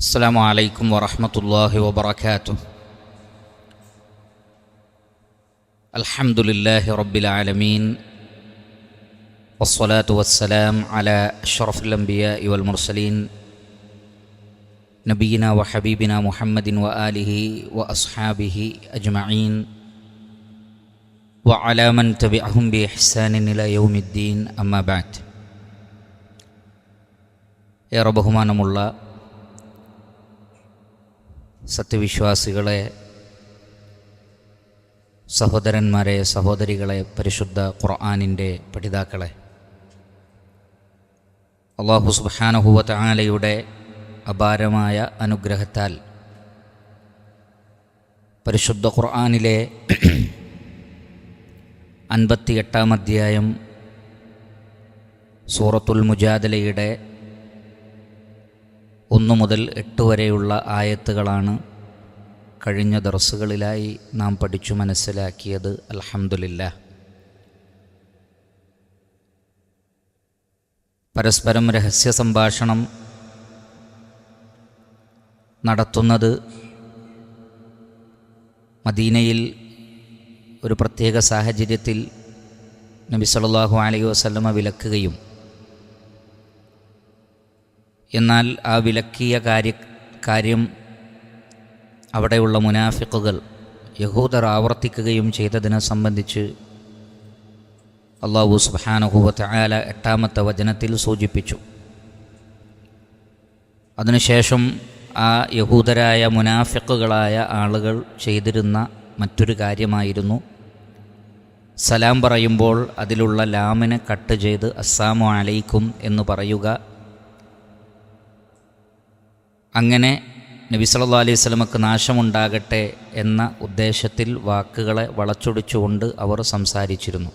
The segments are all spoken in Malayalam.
അസ്സലാമു അലൈക്കും വറഹ്മത്തുള്ളാഹി വബറകാതുഹു. അൽഹംദുലില്ലാഹി റബ്ബിൽ ആലമീൻ വസ്സലാത്തു വസ്സലാം അലാ അഷ്റഫിൽ അംബിയാഇ വൽ മുർസലീൻ നബിയിനാ വ ഹബീബിനാ മുഹമ്മദിൻ വ ആലിഹി വ അസ്ഹാബിഹി അജ്മഈൻ വ അലാ മൻ തബിഅഹും ബി ഇഹ്സാനിൻ ഇലാ യൗമിദ്ദീൻ. അമ്മാ ബഅദ്. ഏറെ ബഹുമാനമുള്ള സത്യവിശ്വാസികളെ, സഹോദരന്മാരെ, സഹോദരികളെ, പരിശുദ്ധ ഖുർആനിൻ്റെ പഠിതാക്കളെ, അല്ലാഹു സുബ്ഹാനഹു വ തആലയുടെ അപാരമായ അനുഗ്രഹത്താൽ പരിശുദ്ധ ഖുർആനിലെ 58-ാം അധ്യായം സൂറത്തുൽ മുജാദലയുടെ 1 മുതൽ 8 വരെയുള്ള ആയത്തുകളാണ് കഴിഞ്ഞ ദർസുകളിലായി നാം പഠിച്ചു മനസ്സിലാക്കിയത്. അൽഹംദുലില്ലാഹ്. പരസ്പരം രഹസ്യ സംഭാഷണം നടത്തുന്നത് മദീനയിൽ ഒരു പ്രത്യേക സാഹചര്യത്തിൽ നബി സല്ലല്ലാഹു അലൈഹി വസല്ലമ വിലക്കുകയും എന്നാൽ ആ വിലക്കിയ കാര്യം അവിടെയുള്ള മുനാഫിക്കുകൾ, യഹൂദർ ആവർത്തിക്കുകയും ചെയ്തതിനെ സംബന്ധിച്ച് അല്ലാഹു സുബ്ഹാനഹു വ തആല 8-ാമത്തെ വചനത്തിൽ സൂചിപ്പിച്ചു. അതിനുശേഷം ആ യഹൂദരായ മുനാഫിക്കുകളായ ആളുകൾ ചെയ്തിരുന്ന മറ്റൊരു കാര്യമായിരുന്നു സലാം പറയുമ്പോൾ അതിലുള്ള ലാമിനെ കട്ട് ചെയ്ത് അസ്സലാമു അലൈക്കും എന്ന് പറയുക. അങ്ങനെ നബി സല്ലല്ലാഹു അലൈഹി വസല്ലമക്ക് നാശമുണ്ടാകട്ടെ എന്ന ഉദ്ദേശത്തിൽ വാക്കുകളെ വളച്ചൊടിച്ചുകൊണ്ട് അവർ സംസാരിച്ചിരുന്നു.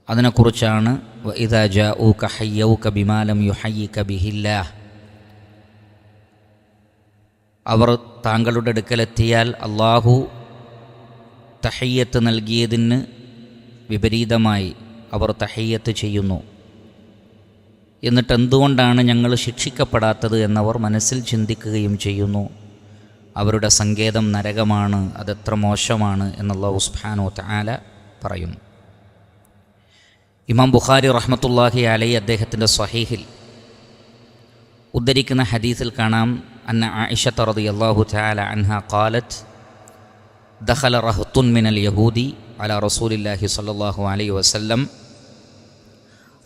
അതിനെക്കുറിച്ചാണ് വഇദാ ജാഊക ഹയ്യൗക ബിമാ ലം യുഹയ്യിക ബിഹില്ലാഹ്, അവർ താങ്കളുടെ അടുക്കലെത്തിയാൽ അള്ളാഹു തഹയ്യത്ത് നൽകിയതിന് വിപരീതമായി അവർ തഹയ്യത്ത് ചെയ്യുന്നു. എന്നിട്ട് എന്തുകൊണ്ടാണ് ഞങ്ങൾ ശിക്ഷിക്കപ്പെടാത്തത് എന്നവർ മനസ്സിൽ ചിന്തിക്കുകയും ചെയ്യുന്നു. അവരുടെ സങ്കേതം നരകമാണ്, അതെത്ര മോശമാണ് എന്നല്ലാഹു സുബ്ഹാനഹു വ തആല പറയുന്നു. ഇമാം ബുഖാരി റഹ്മത്തുള്ളാഹി അലൈഹി അദ്ദേഹത്തിൻ്റെ സ്വഹീഹിൽ ഉദ്ധരിക്കുന്ന ഹദീസിൽ കാണാം, അന്ന ആയിഷത റളിയല്ലാഹു തആല അൻഹാ ഖാലത്ത് ദഖല റഹ്തുൻ മിനൽ യഹൂദി അലാ റസൂലില്ലാഹി സ്വല്ലല്ലാഹു അലൈഹി വസല്ലം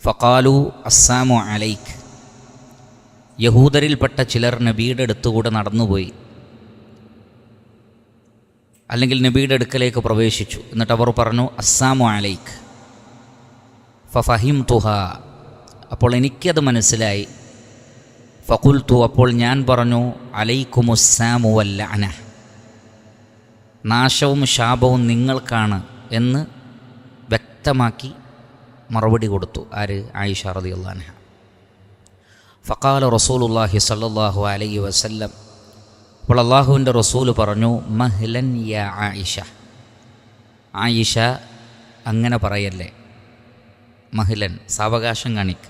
ഫഖാലു അസ്സാമു അലൈക്. യഹൂദരിൽപ്പെട്ട ചിലർ നബിയുടെ അടുത്തുകൂടെ നടന്നുപോയി, അല്ലെങ്കിൽ നബിയുടെ അടുക്കലേക്ക് പ്രവേശിച്ചു. എന്നിട്ട് അവർ പറഞ്ഞു അസ്സാമു അലൈക്. ഫഫഹിംതുഹ, അപ്പോൾ എനിക്കത് മനസ്സിലായി. ഫഖുൽതു, അപ്പോൾ ഞാൻ പറഞ്ഞു അലൈക്കുമുസ്സാമു വല്ലഅന, നാശവും ശാപവും നിങ്ങൾക്കാണ് എന്ന് വ്യക്തമാക്കി മറുപടി കൊടുത്തു. ആര്? ആയിഷ റളിയല്ലാഹു അൻഹ. ഫഖാല റസൂലുള്ളാഹി സ്വല്ലല്ലാഹു അലൈഹി വസല്ലം, അപ്പോൾ അള്ളാഹുവിൻ്റെ റസൂല് പറഞ്ഞു മഹ്ലൻ യാ ആയിഷ, ആയിഷ അങ്ങനെ പറയല്ലേ, മഹ്ലൻ സാവകാശം കാണിക്ക്.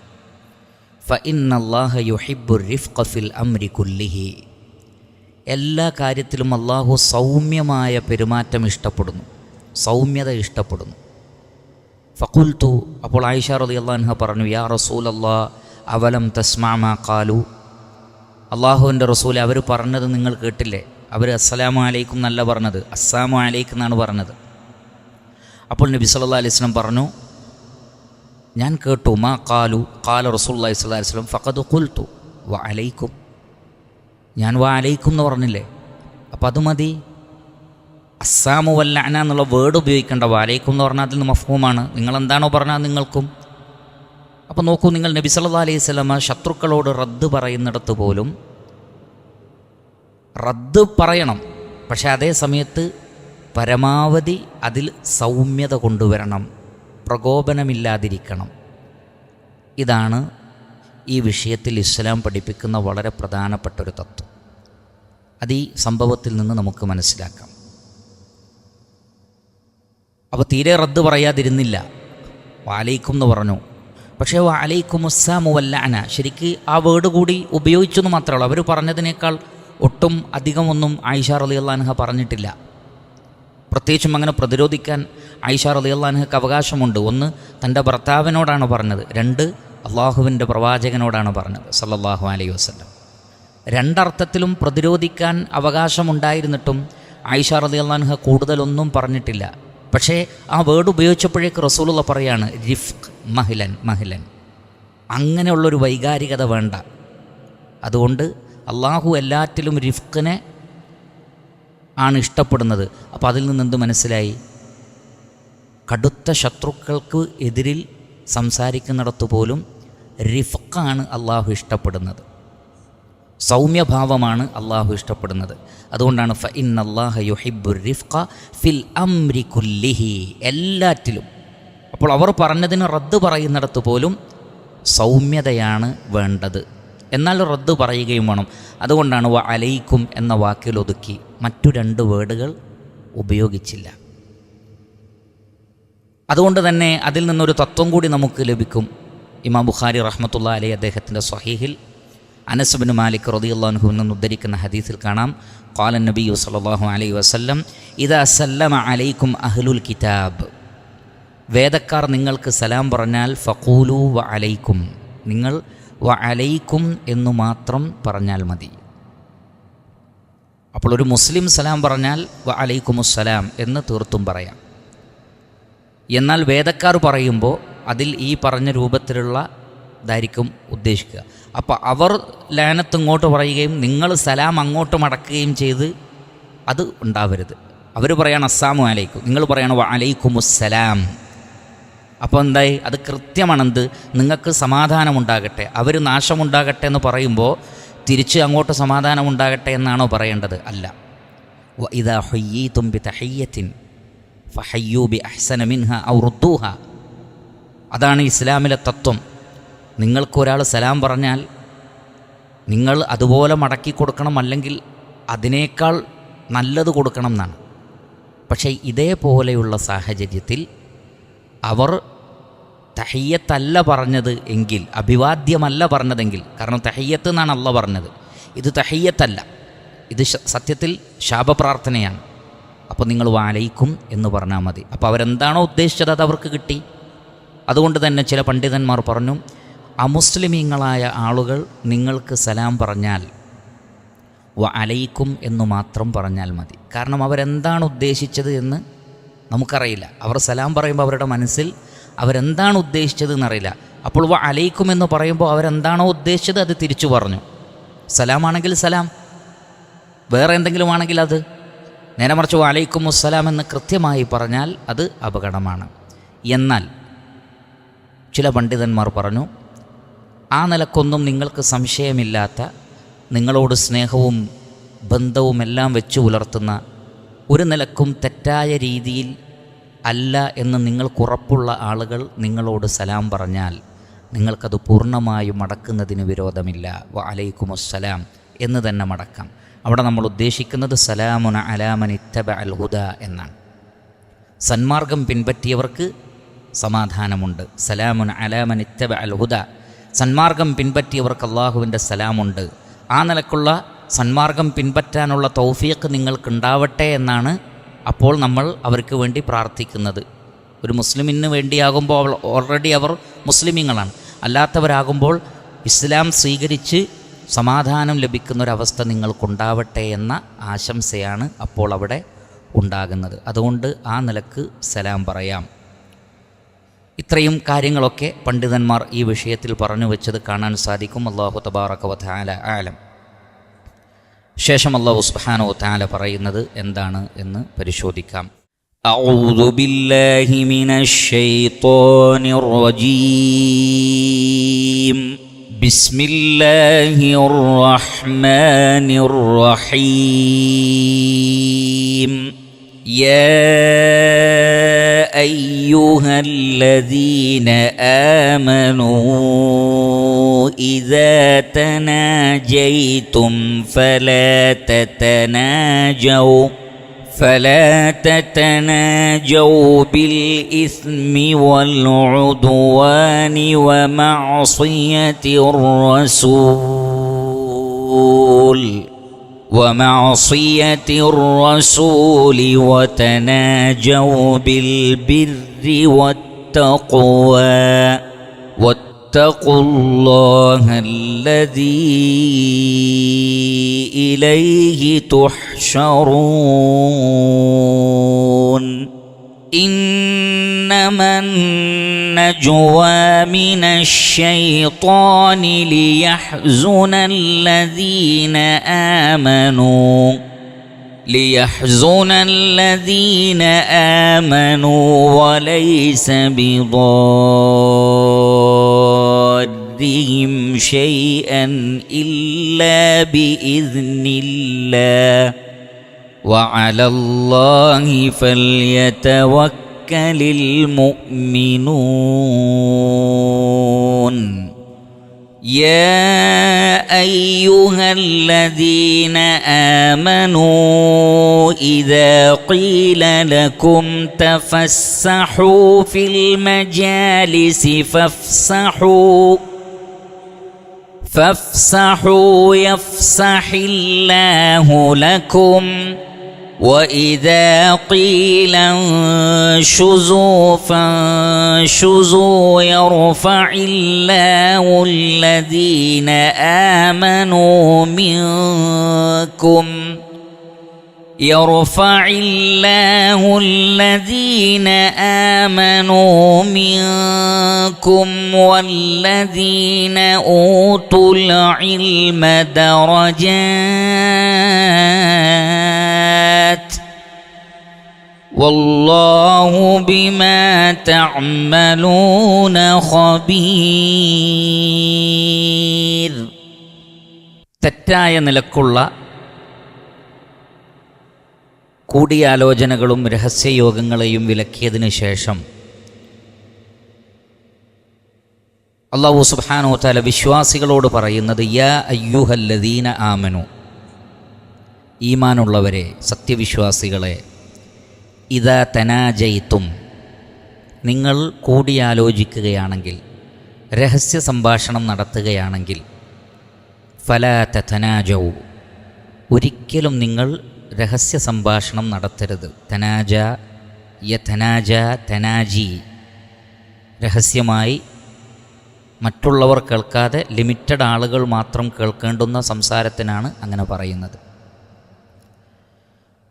ഫഇന്നല്ലാഹ യുഹിബ്ബുർ റിഫ്ഖ ഫിൽ അംരി കുല്ലിഹി, എല്ലാ കാര്യത്തിലും അള്ളാഹു സൗമ്യമായ പെരുമാറ്റം ഇഷ്ടപ്പെടുന്നു, സൗമ്യത ഇഷ്ടപ്പെടുന്നു. ഫഖുൽതു, അപ്പോൾ ആയിഷ റളിയല്ലാഹു അൻഹ പറഞ്ഞു യാ റസൂലല്ലാഹ് അവലം തസ്മഅ മാ ഖാലു, അള്ളാഹുവിൻ്റെ റസൂൽ അവർ പറഞ്ഞത് നിങ്ങൾ കേട്ടില്ലേ? അവർ അസ്സലാമു അലൈക്കും എന്നല്ല പറഞ്ഞത്, അസ്സാമു അലൈക്കും എന്നാണ് പറഞ്ഞത്. അപ്പോൾ നബി സല്ലല്ലാഹു അലൈഹി വസല്ലം പറഞ്ഞു ഞാൻ കേട്ടു. മാ ഖാലു ഖാല റസൂലുള്ളാഹി സ്വല്ലല്ലാഹു അലൈഹി വസല്ലം ഫഖദ് ഖുൽതു വ അലൈക്കും, ഞാൻ വ അലൈക്കും എന്ന് പറഞ്ഞില്ലേ, അപ്പം അത് മതി. അസ്സാമു വല്ലഅന എന്നുള്ള വേർഡ് ഉപയോഗിക്കേണ്ട. വലൈക്കും എന്ന് പറഞ്ഞാൽ അതിൽ നിന്ന് മഫ്ഹൂമാണ്, നിങ്ങളെന്താണോ പറഞ്ഞാൽ നിങ്ങൾക്കും. അപ്പോൾ നോക്കൂ, നിങ്ങൾ നബി സല്ലല്ലാഹു അലൈഹി വസല്ലമ ശത്രുക്കളോട് റദ്ദ് പറയുന്നിടത്ത് പോലും റദ്ദ് പറയണം, പക്ഷേ അതേ സമയത്ത് പരമാവധി അതിൽ സൗമ്യത കൊണ്ടുവരണം, പ്രകോപനമില്ലാതിരിക്കണം. ഇതാണ് ഈ വിഷയത്തിൽ ഇസ്ലാം പഠിപ്പിക്കുന്ന വളരെ പ്രധാനപ്പെട്ടൊരു തത്വം. അത് ഈ സംഭവത്തിൽ നിന്ന് നമുക്ക് മനസ്സിലാക്കാം. അപ്പോൾ തീരെ റദ്ദ് പറയാതിരുന്നില്ല, വാലൈക്കും എന്ന് പറഞ്ഞു. പക്ഷേ അലൈക്കുമുസ്സാമു വല്ലഅന ശരിക്ക് ആ വേർഡ് കൂടി ഉപയോഗിച്ചു എന്ന് മാത്രമേ ഉള്ളൂ. അവർ പറഞ്ഞതിനേക്കാൾ ഒട്ടും അധികമൊന്നും ആയിഷ റളിയല്ലാഹു അൻഹ പറഞ്ഞിട്ടില്ല. പ്രത്യേകിച്ചും അങ്ങനെ പ്രതിരോധിക്കാൻ ആയിഷ റളിയല്ലാഹു അൻഹയ്ക്ക് അവകാശമുണ്ട്. ഒന്ന്, തൻ്റെ ഭർത്താവിനോടാണ് പറഞ്ഞത്. രണ്ട്, അള്ളാഹുവിൻ്റെ പ്രവാചകനോടാണ് പറഞ്ഞത് സല്ലല്ലാഹു അലൈഹി വസല്ലം. രണ്ടർത്ഥത്തിലും പ്രതിരോധിക്കാൻ അവകാശമുണ്ടായിരുന്നിട്ടും ആയിഷ റളിയല്ലാഹു അൻഹ കൂടുതലൊന്നും പറഞ്ഞിട്ടില്ല. പക്ഷേ ആ വേർഡ് ഉപയോഗിച്ചപ്പോഴേക്ക് റസൂലുള്ള പറയാണ് റിഫ്ഖ്, മഹ്ലൻ. അങ്ങനെയുള്ളൊരു വൈകാരികത വേണ്ട. അതുകൊണ്ട് അള്ളാഹു എല്ലാറ്റിലും റിഫ്ഖിനെ ആണ് ഇഷ്ടപ്പെടുന്നത്. അപ്പോൾ അതിൽ നിന്ന് എന്ത് മനസ്സിലായി? കടുത്ത ശത്രുക്കൾക്ക് എതിരിൽ സംസാരിക്കുന്നിടത്ത് പോലും റിഫ്ഖാണ് അള്ളാഹു ഇഷ്ടപ്പെടുന്നത്, സൗമ്യഭാവമാണ് അള്ളാഹു ഇഷ്ടപ്പെടുന്നത്. അതുകൊണ്ടാണ് ഫഇന്നല്ലാഹ യുഹിബ്ബുർ റിഫ്ഖ ഫിൽ അംരി കുല്ലിഹി, എല്ലാറ്റിലും. അപ്പോൾ അവർ പറഞ്ഞതിന് റദ്ദ് പറയുന്നിടത്ത് പോലും സൗമ്യതയാണ് വേണ്ടത്. എന്നാൽ റദ്ദ് പറയുകയും വേണം. അതുകൊണ്ടാണ് വ അലൈക്കും എന്ന വാക്കിൽ ഒതുക്കി മറ്റു രണ്ട് വേർഡുകൾ ഉപയോഗിച്ചില്ല. അതുകൊണ്ട് തന്നെ അതിൽ നിന്നൊരു തത്വം കൂടി നമുക്ക് ലഭിക്കും. ഇമാം ബുഖാരി റഹ്മത്തുള്ളാഹി അലൈഹി അദ്ദേഹത്തിൻ്റെ സ്വഹീഹിൽ അനസ് ബിൻ മാലിക് റളിയല്ലാഹു അൻഹു നിന്ന് ഉദ്ധരിക്കുന്ന ഹദീസിൽ കാണാം, ഖാല നബിയ്യു സല്ലല്ലാഹു അലൈഹി വസല്ലം ഇദാ സല്ലമ അലൈക്കും അഹ്ലുൽ കിതാബ്, വേദക്കാർ നിങ്ങൾക്ക് സലാം പറഞ്ഞാൽ ഫഖൂലു വ അലൈക്കും, നിങ്ങൾ വ അലൈക്കും എന്നു മാത്രം പറഞ്ഞാൽ മതി. അപ്പോൾ ഒരു മുസ്ലിം സലാം പറഞ്ഞാൽ വ അലൈക്കുമുസ്സലാം എന്ന് തീർത്തും പറയാം. എന്നാൽ വേദക്കാർ പറയുമ്പോൾ അതിൽ ഈ പറഞ്ഞ രൂപത്തിലുള്ള ഇതായിരിക്കും ഉദ്ദേശിക്കുക. അപ്പോൾ അവർ ലാനത്ത് ഇങ്ങോട്ട് പറയുകയും നിങ്ങൾ സലാം അങ്ങോട്ട് മടക്കുകയും ചെയ്ത് അത് ഉണ്ടാവരുത്. അവർ പറയാണ് അസ്സാമു അലൈക്കും, നിങ്ങൾ പറയാണ് വ അലൈക്കുമുസ്സലാം. അപ്പോൾ എന്തായി? അത് കൃത്യമാണെന്ത്? നിങ്ങൾക്ക് സമാധാനമുണ്ടാകട്ടെ, അവർ നാശമുണ്ടാകട്ടെ എന്ന് പറയുമ്പോൾ തിരിച്ച് അങ്ങോട്ട് സമാധാനമുണ്ടാകട്ടെ എന്നാണോ പറയേണ്ടത്? അല്ല. വ ഇദാ ഹുയ്യീതും ബിതഹിയ്യത്തിൻ ഫഹയ്യൂ ബി അഹ്സന മിൻഹ ഔ റുദ്ദൂഹ. അതാണ് ഇസ്ലാമിലെ തത്വം. നിങ്ങൾക്കൊരാൾ സലാം പറഞ്ഞാൽ നിങ്ങൾ അതുപോലെ മടക്കി കൊടുക്കണം, അല്ലെങ്കിൽ അതിനേക്കാൾ നല്ലത് കൊടുക്കണം എന്നാണ്. പക്ഷേ ഇതേപോലെയുള്ള സാഹചര്യത്തിൽ അവർ തഹിയ്യത്തല്ല പറഞ്ഞത് എങ്കിൽ, അഭിവാദ്യമല്ല പറഞ്ഞതെങ്കിൽ, കാരണം തഹിയ്യത്ത് എന്നാണ് അള്ളാഹ് പറഞ്ഞത്, ഇത് തഹിയ്യത്തല്ല, ഇത് സത്യത്തിൽ ശാപപ്രാർത്ഥനയാണ്. അപ്പോൾ നിങ്ങൾ വാലയിക്കും എന്ന് പറഞ്ഞാൽ മതി. അപ്പോൾ അവരെന്താണോ ഉദ്ദേശിച്ചത് അത് അവർക്ക് കിട്ടി. അതുകൊണ്ട് തന്നെ ചില പണ്ഡിതന്മാർ പറഞ്ഞു, അമുസ്ലിമീങ്ങളായ ആളുകൾ നിങ്ങൾക്ക് സലാം പറഞ്ഞാൽ വ അലൈക്കും എന്ന് മാത്രം പറഞ്ഞാൽ മതി. കാരണം അവരെന്താണ് ഉദ്ദേശിച്ചത് എന്ന് നമുക്കറിയില്ല. അവർ സലാം പറയുമ്പോൾ അവരുടെ മനസ്സിൽ അവരെന്താണ് ഉദ്ദേശിച്ചത് എന്നറിയില്ല. അപ്പോൾ വ അലൈക്കും എന്ന് പറയുമ്പോൾ അവരെന്താണോ ഉദ്ദേശിച്ചത് അത് തിരിച്ചു പറഞ്ഞു. സലാമാണെങ്കിൽ സലാം, വേറെ എന്തെങ്കിലും ആണെങ്കിൽ അത്, നേരെ മറിച്ച് വ അലൈക്കുമുസ്സലാം എന്ന് കൃത്യമായി പറഞ്ഞാൽ അത് അപകടമാണ്. എന്നാൽ ചില പണ്ഡിതന്മാർ പറഞ്ഞു, ആ നിലക്കൊന്നും നിങ്ങൾക്ക് സംശയമില്ലാത്ത, നിങ്ങളോട് സ്നേഹവും ബന്ധവുമെല്ലാം വെച്ച് പുലർത്തുന്ന, ഒരു നിലക്കും തെറ്റായ രീതിയിൽ അല്ല എന്ന് നിങ്ങൾക്കുറപ്പുള്ള ആളുകൾ നിങ്ങളോട് സലാം പറഞ്ഞാൽ നിങ്ങൾക്കത് പൂർണ്ണമായും മടക്കുന്നതിന് വിരോധമില്ല. വ അലൈക്കുമുസ്സലാം എന്ന് തന്നെ മടക്കാം. അവിടെ നമ്മൾ ഉദ്ദേശിക്കുന്നത് സലാമുന അലാമൻ ഇത്തബ അൽ ഹുദ എന്നാണ്. സന്മാർഗം പിൻപറ്റിയവർക്ക് സമാധാനമുണ്ട്. സലാമുൻ അലാമൻ ഇത്തബ അൽ ഹുദ, സന്മാർഗം പിൻപറ്റിയവർക്ക് അള്ളാഹുവിൻ്റെ സലാമുണ്ട്. ആ നിലക്കുള്ള സന്മാർഗം പിൻപറ്റാനുള്ള തൗഫീഖ് നിങ്ങൾക്കുണ്ടാവട്ടെ എന്നാണ് അപ്പോൾ നമ്മൾ അവർക്ക് വേണ്ടി പ്രാർത്ഥിക്കുന്നത്. ഒരു മുസ്ലിമിന് വേണ്ടിയാകുമ്പോൾ ഓൾറെഡി അവർ മുസ്ലിമീങ്ങളാണ്. അല്ലാത്തവരാകുമ്പോൾ ഇസ്ലാം സ്വീകരിച്ച് സമാധാനം ലഭിക്കുന്നൊരവസ്ഥ നിങ്ങൾക്കുണ്ടാവട്ടെ എന്ന ആശംസയാണ് അപ്പോൾ അവിടെ ഉണ്ടാകുന്നത്. അതുകൊണ്ട് ആ നിലക്ക് സലാം പറയാം. ഇത്രയും കാര്യങ്ങളൊക്കെ പണ്ഡിതന്മാർ ഈ വിഷയത്തിൽ പറഞ്ഞു വെച്ചത് കാണാൻ സാധിക്കും. അല്ലാഹു തബാറക വ തആല ആലം. ശേഷം അല്ലാഹു സുബ്ഹാനഹു വ തആല പറയുന്നത് എന്താണ് എന്ന് പരിശോധിക്കാം. അഊദു ബില്ലാഹി മിനശ് ശൈത്വാനിർ റജീം. ബിസ്മില്ലാഹിർ റഹ്മാനിർ റഹീം. യാ أيها الذين آمنوا إذا تناجيتم فلا تتناجوا بالإثم والعدوان ومعصية الرسول وتناجوا بالبر والتقوى واتقوا الله الذي إليه تحشرون إنما النجوى من الشيطان ليحزن الذين آمنوا وليس بضارهم شيئا إلا بإذن الله وعلى الله فليتوكل المؤمنون يا أيها الذين آمنوا إذا قيل لكم تفسحوا في المجالس فافسحوا يفسح الله لكم وإذا قيل انشزوا فانشزوا يرفع الله الذين آمنوا منكم والذين أوتوا العلم درجات والله بما تعملون خبير. തെറ്റായ നിലക്കുള്ള കൂടിയാലോചനകളും രഹസ്യയോഗങ്ങളെയും വിലക്കിയതിനു ശേഷം അല്ലാഹു സുബ്ഹാനഹു വ തആല വിശ്വാസികളോട് പറയുന്നത് യാ അയ്യുഹല്ലദീന ആമനു, ഈമാനുള്ളവരെ, സത്യവിശ്വാസികളെ, ഇദാ തനാജയ്തും, നിങ്ങൾ കൂടിയാലോചിക്കുകയാണെങ്കിൽ, രഹസ്യ സംഭാഷണം നടത്തുകയാണെങ്കിൽ, ഫലാ തതനാജൗ, ഒരിക്കലും നിങ്ങൾ രഹസ്യ സംഭാഷണം നടത്തരുത്. തനാജ യതനാജ തനാജി, രഹസ്യമായി മറ്റുള്ളവർ കേൾക്കാതെ ലിമിറ്റഡ് ആളുകൾ മാത്രം കേൾക്കേണ്ടുന്ന സംസാരത്തിനാണ് അങ്ങനെ പറയുന്നത്.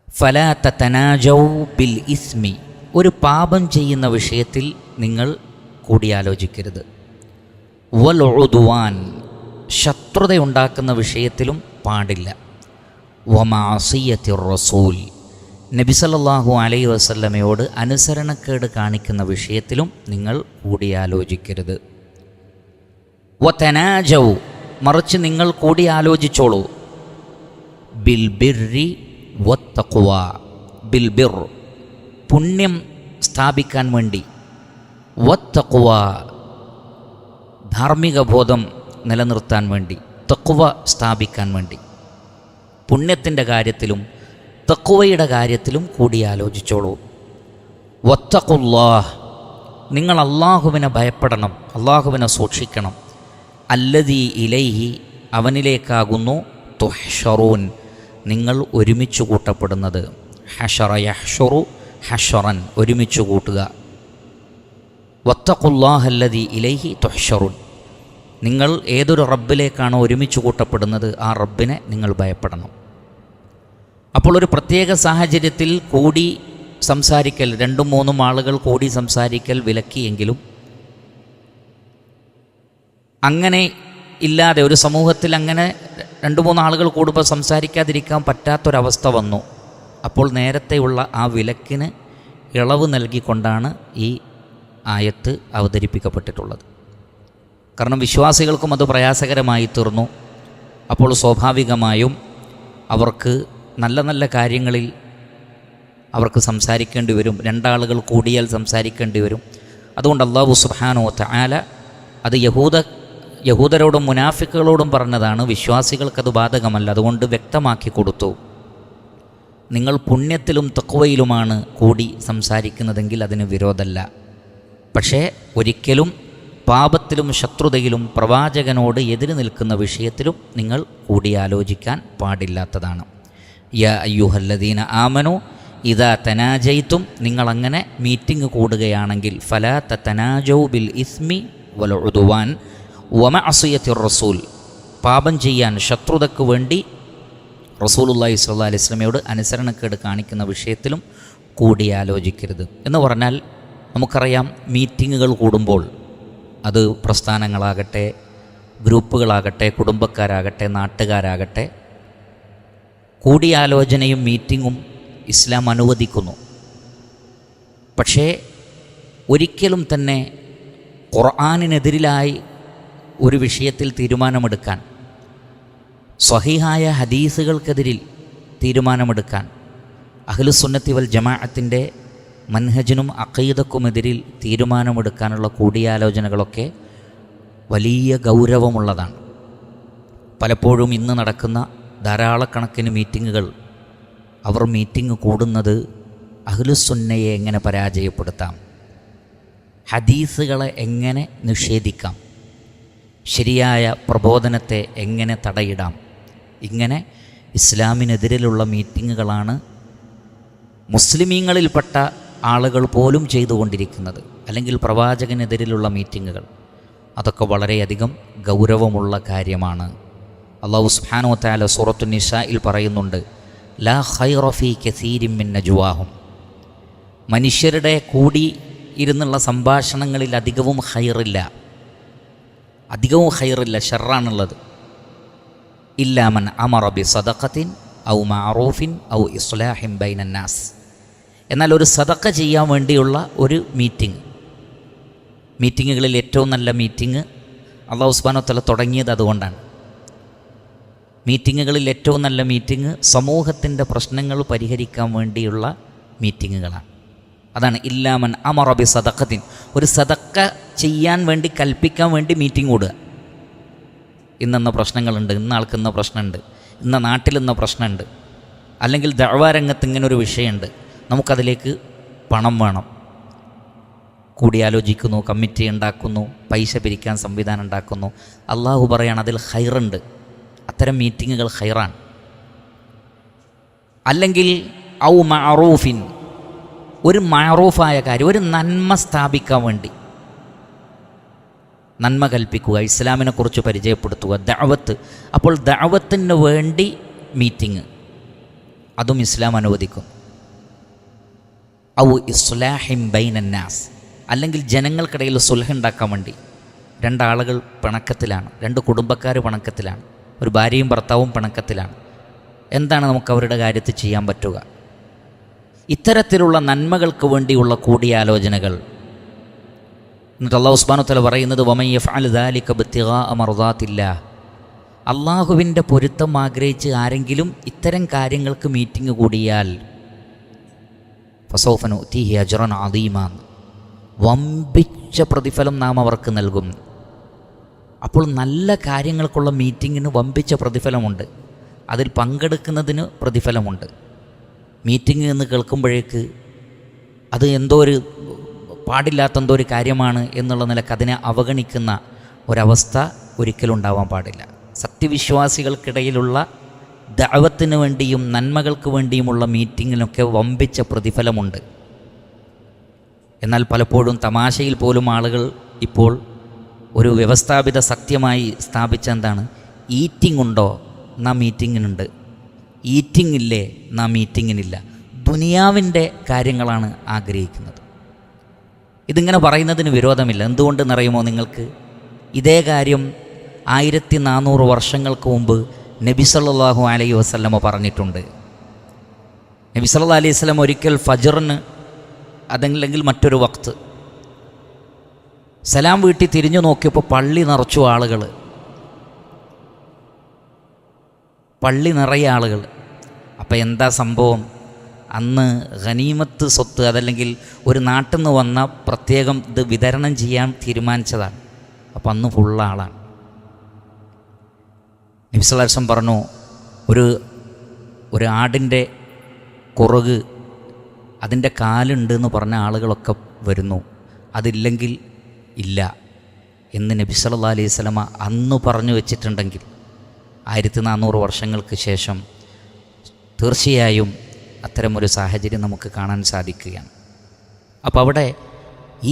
ഫലാ തതനാജൗ ബിൽ ഇസ്മി, ഒരു പാപം ചെയ്യുന്ന വിഷയത്തിൽ നിങ്ങൾ കൂടിയാലോചിക്കരുത്. വൽ ഉദ്വാൻ, ശത്രുതയുണ്ടാക്കുന്ന വിഷയത്തിലും പാടില്ല. വമഅസിയത്തിർ റസൂൽ, നബി സല്ലല്ലാഹു അലൈഹി വസല്ലമയോട് അനുസരണക്കേട് കാണിക്കുന്ന വിഷയത്തിലും നിങ്ങൾ കൂടിയാലോചിക്കരുത്. വതനാജൗ, മറിച്ച് നിങ്ങൾ കൂടിയാലോചിച്ചോളൂ. ബിൽ ബിർരി വത്തഖ്വ, ബിൽ ബിർ, പുണ്യം സ്ഥാപിക്കാൻ വേണ്ടി, വത്തഖ്വ, ധാർമ്മിക ബോധം നിലനിർത്താൻ വേണ്ടി, തഖ്വ സ്ഥാപിക്കാൻ വേണ്ടി. പുണ്യത്തിൻ്റെ കാര്യത്തിലും തഖ്വയുടെ കാര്യത്തിലും കൂടിയാലോചിച്ചോളൂ. വത്തഖുല്ലാഹ്, നിങ്ങൾ അള്ളാഹുവിനെ ഭയപ്പെടണം, അള്ളാഹുവിനെ സൂക്ഷിക്കണം. അല്ലദീ ഇലൈഹി, അവനിലേക്കാകുന്നു, തുഹ്ശറൂൻ, നിങ്ങൾ ഒരുമിച്ച് കൂട്ടപ്പെടുന്നത്. ഹശറ യഹ്ശുറു ഹശറൻ, ഒരുമിച്ച് കൂട്ടുക. വത്തഖുല്ലാഹ് അല്ലദീ ഇലൈഹി തുഹ്ശറൂൻ, നിങ്ങൾ ഏതൊരു റബ്ബിലേക്കാണോ ഒരുമിച്ച് കൂട്ടപ്പെടുന്നത് ആ റബ്ബിനെ നിങ്ങൾ ഭയപ്പെടണം. അപ്പോൾ ഒരു പ്രത്യേക സാഹചര്യത്തിൽ കൂടി സംസാരിക്കൽ, 2-3 ആളുകൾ കൂടി സംസാരിക്കൽ വിലക്കിയെങ്കിലും അങ്ങനെ ഇല്ലാതെ ഒരു സമൂഹത്തിൽ അങ്ങനെ 2-3 ആളുകൾ കൂടുമ്പോൾ സംസാരിക്കാതിരിക്കാൻ പറ്റാത്തൊരവസ്ഥ വന്നു. അപ്പോൾ നേരത്തെയുള്ള ആ വിലക്കിന് ഇളവ് നൽകിക്കൊണ്ടാണ് ഈ ആയത്ത് അവതരിപ്പിക്കപ്പെട്ടിട്ടുള്ളത്. കാരണം വിശ്വാസികൾക്കും അത് പ്രയാസകരമായി തീർന്നു. അപ്പോൾ സ്വാഭാവികമായും അവർക്ക് നല്ല നല്ല കാര്യങ്ങളിൽ അവർക്ക് സംസാരിക്കേണ്ടി വരും. 2 ആളുകൾ കൂടിയാൽ സംസാരിക്കേണ്ടി വരും. അതുകൊണ്ട് അല്ലാഹു സുബ്ഹാനഹു വ തആല അത് യഹൂദരോടും മുനാഫിക്കുകളോടും പറഞ്ഞതാണ്, വിശ്വാസികൾക്കത് ബാധകമല്ല. അതുകൊണ്ട് വ്യക്തമാക്കി കൊടുത്തു. നിങ്ങൾ പുണ്യത്തിലും തഖ്വയിലുമാണ് കൂടി സംസാരിക്കുന്നതെങ്കിൽ അതിന് വിരോധമല്ല. പക്ഷേ ഒരിക്കലും പാപത്തിലും ശത്രുതയിലും പ്രവാചകനോട് എതിര് നിൽക്കുന്ന വിഷയത്തിലും നിങ്ങൾ കൂടിയാലോചിക്കാൻ പാടില്ലാത്തതാണ്. യാ അയ്യുഹല്ലദീന ആമനു ഇദാ തനാജയ്തും, നിങ്ങളങ്ങനെ മീറ്റിംഗ് കൂടുകയാണെങ്കിൽ ഫലാ തതനാജൗ ബിൽ ഇസ്മി വൽ ഉദ്വാൻ വമഅസിയത്തിർ റസൂൽ, പാപം ചെയ്യാൻ ശത്രുതയ്ക്ക് വേണ്ടി റസൂലുള്ളാഹി സ്വല്ലല്ലാഹു അലൈഹി വസല്ലമയോട് അനുസരണക്കേട് കാണിക്കുന്ന വിഷയത്തിലും കൂടിയാലോചിക്കരുത്. എന്ന് പറഞ്ഞാൽ നമുക്കറിയാം, മീറ്റിങ്ങുകൾ കൂടുമ്പോൾ അത് പ്രസ്ഥാനങ്ങളാകട്ടെ, ഗ്രൂപ്പുകളാകട്ടെ, കുടുംബക്കാരാകട്ടെ, നാട്ടുകാരാകട്ടെ, കൂടിയാലോചനയും മീറ്റിങ്ങും ഇസ്ലാം അനുവദിക്കുന്നു. പക്ഷേ ഒരിക്കലും തന്നെ ഖുർആനിനെതിരായി ഒരു വിഷയത്തിൽ തീരുമാനമെടുക്കാൻ, സ്വഹീഹായ ഹദീസുകൾക്കെതിരിൽ തീരുമാനമെടുക്കാൻ, അഹ്ലുസുന്നത്തി വൽ ജമാഅത്തിൻ്റെ മൻഹജിനും അഖീദക്കുമെതിരിൽ തീരുമാനമെടുക്കാനുള്ള കൂടിയാലോചനകളൊക്കെ വലിയ ഗൗരവമുള്ളതാണ്. പലപ്പോഴും ഇന്ന് നടക്കുന്ന ധാരാളക്കണക്കിന് മീറ്റിങ്ങുകൾ, അവർ മീറ്റിംഗ് കൂടുന്നത് അഹ്ലുസുന്നയെ എങ്ങനെ പരാജയപ്പെടുത്താം, ഹദീസുകളെ എങ്ങനെ നിഷേധിക്കാം, ശരിയായ പ്രബോധനത്തെ എങ്ങനെ തടയിടാം, ഇങ്ങനെ ഇസ്ലാമിനെതിരിലുള്ള മീറ്റിങ്ങുകളാണ് മുസ്ലിമീങ്ങളിൽപ്പെട്ട ആളുകൾ പോലും ചെയ്തുകൊണ്ടിരിക്കുന്നത്. അല്ലെങ്കിൽ പ്രവാചകനെതിരിലുള്ള മീറ്റിങ്ങുകൾ, അതൊക്കെ വളരെയധികം ഗൗരവമുള്ള കാര്യമാണ്. അല്ലാഹു സുബ്ഹാനഹു വ തആല സൂറത്തു നിസായിൽ പറയുന്നുണ്ട്, ലാ ഖൈറ ഫീ കസീരിൻ മിൻ നജ്വാഹും, മനുഷ്യരുടെ കൂടി ഇരുന്നുള്ള സംഭാഷണങ്ങളിൽ അധികവും ഖൈറില്ല, ഷർറാണുള്ളത്. ഇല്ലാ മൻ അമറ ബി സദഖത്തിൻ ഔ മഅറൂഫിൻ ഔ ഇസ്ലാഹിൻ ബൈനന്നാസ്. എന്നാൽ ഒരു സദഖ ചെയ്യാൻ വേണ്ടിയുള്ള ഒരു മീറ്റിങ്ങുകളിൽ ഏറ്റവും നല്ല മീറ്റിംഗ് അല്ലാഹു സുബ്ഹാനഹു വ തആല തുടങ്ങിയത് അതുകൊണ്ടാണ്. മീറ്റിങ്ങുകളിൽ ഏറ്റവും നല്ല മീറ്റിംഗ് സമൂഹത്തിൻ്റെ പ്രശ്നങ്ങൾ പരിഹരിക്കാൻ വേണ്ടിയുള്ള മീറ്റിങ്ങുകളാണ്. അതാണ് ഇല്ലാ മൻ അമറ ബി സദഖത്തിൻ, ഒരു സദഖ ചെയ്യാൻ വേണ്ടി, കൽപ്പിക്കാൻ വേണ്ടി മീറ്റിംഗ് കൂടുക. ഇന്ന പ്രശ്നങ്ങളുണ്ട്, ഇന്ന ആൾക്ക് ഇന്ന പ്രശ്നമുണ്ട്, ഇന്ന നാട്ടിൽ ഇന്ന പ്രശ്നമുണ്ട്, അല്ലെങ്കിൽ ദഅ്വാ രംഗത്ത് ഇങ്ങനൊരു വിഷയമുണ്ട്, നമുക്കതിലേക്ക് പണം വേണം. കൂടിയാലോചിക്കുന്നു, കമ്മിറ്റി ഉണ്ടാക്കുന്നു, പൈസ പിരിക്കാൻ സംവിധാനം ഉണ്ടാക്കുന്നു. അള്ളാഹു പറയാണ് അതിൽ ഖൈറുണ്ട്, അത്തരം മീറ്റിങ്ങുകൾ ഖൈറാണ്. അല്ലെങ്കിൽ ഔ മഅറൂഫിൻ, ഒരു മഅറൂഫായ കാര്യം, ഒരു നന്മ സ്ഥാപിക്കാൻ വേണ്ടി, നന്മ കൽപ്പിക്കുക, ഇസ്ലാമിനെക്കുറിച്ച് പരിചയപ്പെടുത്തുക, ദഅവത്ത്. അപ്പോൾ ദഅവത്തിന് വേണ്ടി മീറ്റിംഗ്, അതും ഇസ്ലാം അനുവദിക്കും. ഔ ഇസ്ലാഹിൻ ബൈനന്നാസ്, അല്ലെങ്കിൽ ജനങ്ങൾക്കിടയിൽ സുൽഹ് ഉണ്ടാക്കാൻ വേണ്ടി. രണ്ടാളുകൾ പിണക്കത്തിലാണ്, രണ്ട് കുടുംബക്കാർ പിണക്കത്തിലാണ്, ഒരു ഭാര്യയും ഭർത്താവും പിണക്കത്തിലാണ്. എന്താണ് നമുക്ക് അവരുടെ കാര്യത്തിൽ ചെയ്യാൻ പറ്റുക? ഇത്തരത്തിലുള്ള നന്മകൾക്ക് വേണ്ടിയുള്ള കൂടിയാലോചനകൾ. എന്നിട്ട് അല്ലാഹു സുബ്ഹാനഹു വ തആല പറയുന്നത്, വമൻ യഫ്അൽ ദാലിക ഇബ്തിഗാഅ മർദാത്തില്ലാഹ്, അള്ളാഹുവിൻ്റെ പൊരുത്തം ആഗ്രഹിച്ച് ആരെങ്കിലും ഇത്തരം കാര്യങ്ങൾക്ക് മീറ്റിംഗ് കൂടിയാൽ ഫസൗഫ നുഅ്തീഹി അജ്റൻ അദീമാ, വമ്പിച്ച പ്രതിഫലം നാം അവർക്ക് നൽകും. അപ്പോൾ നല്ല കാര്യങ്ങൾക്കുള്ള മീറ്റിങ്ങിന് വമ്പിച്ച പ്രതിഫലമുണ്ട്, അതിൽ പങ്കെടുക്കുന്നതിന് പ്രതിഫലമുണ്ട്. മീറ്റിംഗ് എന്ന് കേൾക്കുമ്പോഴേക്ക് അത് എന്തോ ഒരു പാടില്ലാത്ത എന്തോ ഒരു കാര്യമാണ് എന്നുള്ള നിലക്ക് അതിനെ അവഗണിക്കുന്ന ഒരവസ്ഥ ഒരിക്കലും ഉണ്ടാവാൻ പാടില്ല. സത്യവിശ്വാസികൾക്കിടയിലുള്ള ദഅവത്തിന് വേണ്ടിയും നന്മകൾക്ക് വേണ്ടിയുമുള്ള മീറ്റിങ്ങിനൊക്കെ വമ്പിച്ച പ്രതിഫലമുണ്ട്. എന്നാൽ പലപ്പോഴും തമാശയിൽ പോലും ആളുകൾ ഇപ്പോൾ ഒരു വ്യവസ്ഥാപിത സത്യമായി സ്ഥാപിച്ച എന്താണ്, ഈറ്റിംഗ് ഉണ്ടോ നാം മീറ്റിങ്ങിനുണ്ട്, ഈറ്റിംഗ് ഇല്ലേ നാം മീറ്റിങ്ങിനില്ല. ദുനിയാവിൻ്റെ കാര്യങ്ങളാണ് ആഗ്രഹിക്കുന്നത്. ഇതിങ്ങനെ പറയുന്നതിന് വിരോധമില്ല. എന്തുകൊണ്ടെന്നറിയുമോ നിങ്ങൾക്ക്? ഇതേ കാര്യം 1400 വർഷങ്ങൾക്ക് മുമ്പ് നബി സല്ലല്ലാഹു അലൈഹി വസല്ലമ പറഞ്ഞിട്ടുണ്ട്. നബി സല്ലല്ലാഹു അലൈഹി വസല്ലം ഒരിക്കൽ ഫജ്റിന്, അതല്ലെങ്കിൽ മറ്റൊരു വക്ത്, സലാം വീട്ടി തിരിഞ്ഞു നോക്കിയപ്പോൾ പള്ളി നിറച്ചു ആളുകൾ, പള്ളി നിറയെ ആളുകൾ. അപ്പോൾ എന്താ സംഭവം? അന്ന് ഗനീമത്ത് സ്വത്ത്, അതല്ലെങ്കിൽ ഒരു നാട്ടിൽ നിന്ന് വന്ന പ്രത്യേകം ഇത് വിതരണം ചെയ്യാൻ തീരുമാനിച്ചതാണ്. അപ്പം അന്ന് ഫുള്ള ആളാണ്. നബി സല്ലല്ലാഹു അലൈഹി വസല്ലം പറഞ്ഞു, ഒരു ആടിൻ്റെ കുറുക്, അതിൻ്റെ കാലുണ്ട് എന്ന് പറഞ്ഞ ആളുകളൊക്കെ വരുന്നു, അതില്ലെങ്കിൽ ഇല്ല എന്ന് നബി സല്ലല്ലാഹു അലൈഹി വസല്ലമ അന്ന് പറഞ്ഞു വെച്ചിട്ടുണ്ടെങ്കിൽ 1400 വർഷങ്ങൾക്ക് ശേഷം തീർച്ചയായും അത്തരമൊരു സാഹചര്യം നമുക്ക് കാണാൻ സാധിക്കുകയാണ്. അപ്പോൾ അവിടെ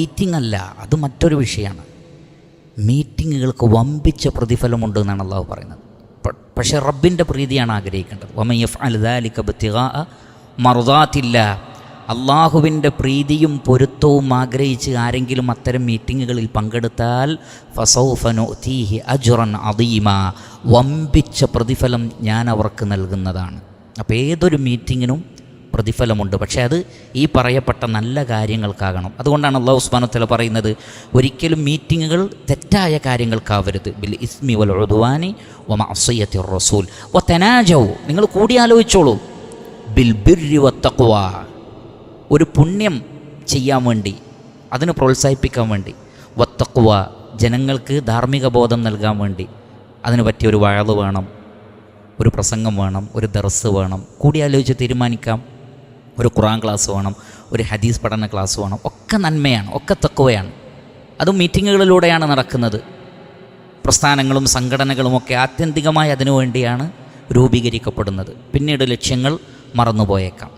ഈറ്റിംഗ് അല്ല, അത് മറ്റൊരു വിഷയമാണ്. മീറ്റിങ്ങുകൾക്ക് വമ്പിച്ച പ്രതിഫലമുണ്ട് എന്നാണ് അള്ളാഹു പറയുന്നത്. പക്ഷേ റബ്ബിൻ്റെ പ്രീതിയാണ് ആഗ്രഹിക്കേണ്ടത്. വമൻ യഫ്അൽ ദാലിക ഇബ്തിഗാഅ മർദാത്തില്ലാഹ്, അള്ളാഹുവിൻ്റെ പ്രീതിയും പൊരുത്തവും ആഗ്രഹിച്ച് ആരെങ്കിലും അത്തരം മീറ്റിങ്ങുകളിൽ പങ്കെടുത്താൽ ഫസൗഫ നുഅ്തീഹി അജ്റൻ അദീമാ, വമ്പിച്ച പ്രതിഫലം ഞാൻ അവർക്ക് നൽകുന്നതാണ്. അപ്പോൾ ഏതൊരു മീറ്റിങ്ങിനും പ്രതിഫലമുണ്ട്, പക്ഷേ അത് ഈ പറയപ്പെട്ട നല്ല കാര്യങ്ങൾക്കാകണം. അതുകൊണ്ടാണ് അല്ലാഹു സുബ്ഹാനഹു വ തആല പറയുന്നത്, ഒരിക്കലും മീറ്റിങ്ങുകൾ തെറ്റായ കാര്യങ്ങൾക്കാവരുത്. ബിൽ ഇസ്മി വൽ ഉദ്വാനി വ മഅസിയത്തിർ റസൂൽ വതനാജൗ, നിങ്ങൾ കൂടിയാലോചിച്ചോളൂ. ബിൽ ബിർരി വത്തഖ്വ, ഒരു പുണ്യം ചെയ്യാൻ വേണ്ടി, അതിന് പ്രോത്സാഹിപ്പിക്കാൻ വേണ്ടി. വത്തഖ്വ, ജനങ്ങൾക്ക് ധാർമ്മിക ബോധം നൽകാൻ വേണ്ടി അതിന് പറ്റിയൊരു വഅള് വേണം, ഒരു പ്രസംഗം വേണം, ഒരു ദർസ് വേണം, കൂടിയാലോചിച്ച് തീരുമാനിക്കാം. ഒരു ഖുർആൻ ക്ലാസ് വേണം, ഒരു ഹദീസ് പഠന ക്ലാസ് വേണം. ഒക്കെ നന്മയാണ്, ഒക്കെ തഖ്വയാണ്. അതും മീറ്റിങ്ങുകളിലൂടെയാണ് നടക്കുന്നത്. പ്രസ്ഥാനങ്ങളും സംഘടനകളുമൊക്കെ ആത്യന്തികമായി അതിനുവേണ്ടിയാണ് രൂപീകരിക്കപ്പെടുന്നത്. പിന്നീട് ലക്ഷ്യങ്ങൾ മറന്നുപോയേക്കാം.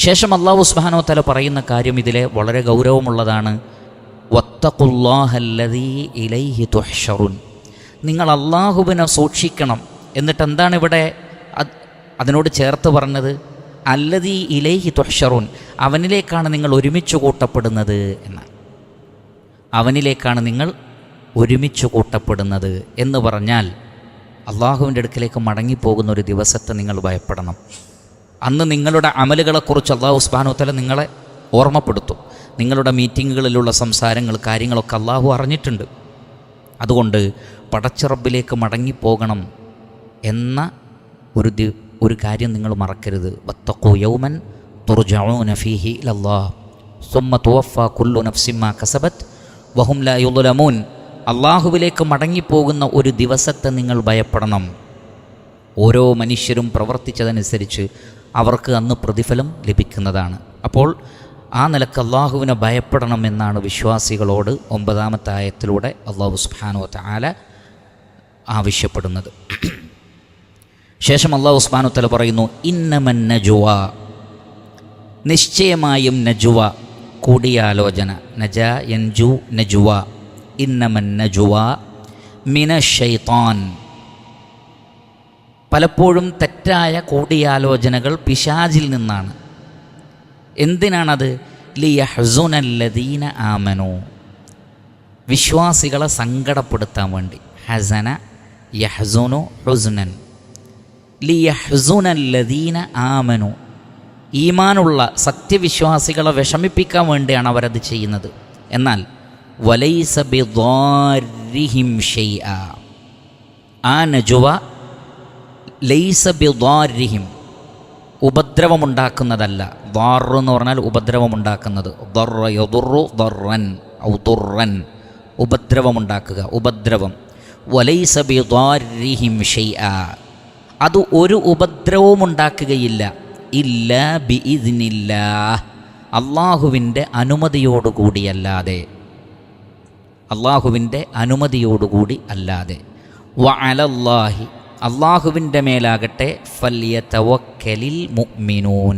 ശേഷം അല്ലാഹു സുബ്ഹാനഹു വ തആല പറയുന്ന കാര്യം ഇതിലെ വളരെ ഗൗരവമുള്ളതാണ്. വത്തഖുല്ലാഹല്ലദീ ഇലൈഹി തുഹ്ശറുൻ, നിങ്ങൾ അല്ലാഹുവിനെ സൂക്ഷിക്കണം. എന്നിട്ട് എന്താണ് ഇവിടെ അതിനോട് ചേർത്ത് പറഞ്ഞത്? അല്ലദീ ഇലൈഹി തുഹ്ശറുൻ, അവനിലേക്കാണ് നിങ്ങൾ ഒരുമിച്ച് കൂട്ടപ്പെടുന്നത് എന്നാണ്. അവനിലേക്കാണ് നിങ്ങൾ ഒരുമിച്ച് കൂട്ടപ്പെടുന്നത് എന്ന് പറഞ്ഞാൽ അള്ളാഹുവിൻ്റെ അടുക്കലേക്ക് മടങ്ങിപ്പോകുന്ന ഒരു ദിവസത്തെ നിങ്ങൾ ഭയപ്പെടണം. അന്ന് നിങ്ങളുടെ അമലുകളെക്കുറിച്ച് അല്ലാഹു സുബ്ഹാനഹു വ തആല നിങ്ങളെ ഓർമ്മപ്പെടുത്തും. നിങ്ങളുടെ മീറ്റിങ്ങുകളിലുള്ള സംസാരങ്ങൾ, കാര്യങ്ങളൊക്കെ അല്ലാഹു അറിഞ്ഞിട്ടുണ്ട്. അതുകൊണ്ട് പടച്ച റബ്ബിലേക്ക് മടങ്ങിപ്പോകണം എന്ന ഒരു കാര്യം നിങ്ങൾ മറക്കരുത്. വത്തഖൂ യൗമൻ തുർജഊന ഫീഹി ഇലല്ലാഹ് സുമ്മ തുവഫാ കുല്ലു നഫ്സിൻ മാ കസബത് വഹും ലാ യുദ്ലമൂൻ. അള്ളാഹുവിലേക്ക് മടങ്ങിപ്പോകുന്ന ഒരു ദിവസത്തെ നിങ്ങൾ ഭയപ്പെടണം. ഓരോ മനുഷ്യരും പ്രവർത്തിച്ചതനുസരിച്ച് അവർക്ക് അന്ന് പ്രതിഫലം ലഭിക്കുന്നതാണ്. അപ്പോൾ ആ നിലക്ക് അള്ളാഹുവിനെ ഭയപ്പെടണം എന്നാണ് വിശ്വാസികളോട് 9-ാമത്തെ ആയത്തിലൂടെ അല്ലാഹു സുബ്ഹാനഹു വ തആല ആവശ്യപ്പെടുന്നത്. ശേഷം അല്ലാഹു സുബ്ഹാനഹു വ തആല പറയുന്നു, ഇന്നമൻ നജ്വ, നിശ്ചയമായും നജ്വ, കൂടിയാലോചന. നജാ യൻജു നജ്വ. ഇന്നമൻ നജ്വ മിനശ്ശൈത്താൻ, പലപ്പോഴും തെറ്റായ കൂടിയാലോചനകൾ പിശാചിൽ നിന്നാണ്. എന്തിനാണത്? ലിയഹ്സുനല്ലദീന ആമനു, വിശ്വാസികളെ സങ്കടപ്പെടുത്താൻ വേണ്ടി. ഹസന യഹ്സുനു ഹുസ്നൻ. ലിയഹ്സുനല്ലദീന ആമനു, ഈമാനുള്ള സത്യവിശ്വാസികളെ വിഷമിപ്പിക്കാൻ വേണ്ടിയാണ് അവരത് ചെയ്യുന്നത്. എന്നാൽ വലൈസ ബിദാരിഹിം ഷൈഅ, ആ നജ്വ ലൈസ ബിദാരിഹിം, ഉപദ്രവമുണ്ടാക്കുന്നതല്ല. ദാർ എന്ന് പറഞ്ഞാൽ ഉപദ്രവമുണ്ടാക്കുന്നത്. ദർറ യദുറു ദർറൻ ഔ ദുർറൻ, ഉപദ്രവമുണ്ടാക്കുക, ഉപദ്രവം. വലൈസ ബിദാരിഹിം ഷൈഅ, അത് ഒരു ഉപദ്രവവും ഉണ്ടാക്കുകയില്ല. ഇല്ലാ ബിഇദ്നില്ലാഹ്, അള്ളാഹുവിൻ്റെ അനുമതിയോടുകൂടിയല്ലാതെ, അള്ളാഹുവിൻ്റെ അനുമതിയോടുകൂടി അല്ലാതെ. വഅലല്ലാഹി, അള്ളാഹുവിൻ്റെ മേലാകട്ടെ ഫല്യതവക്കലിൽ മുഅ്മിനൂൻ,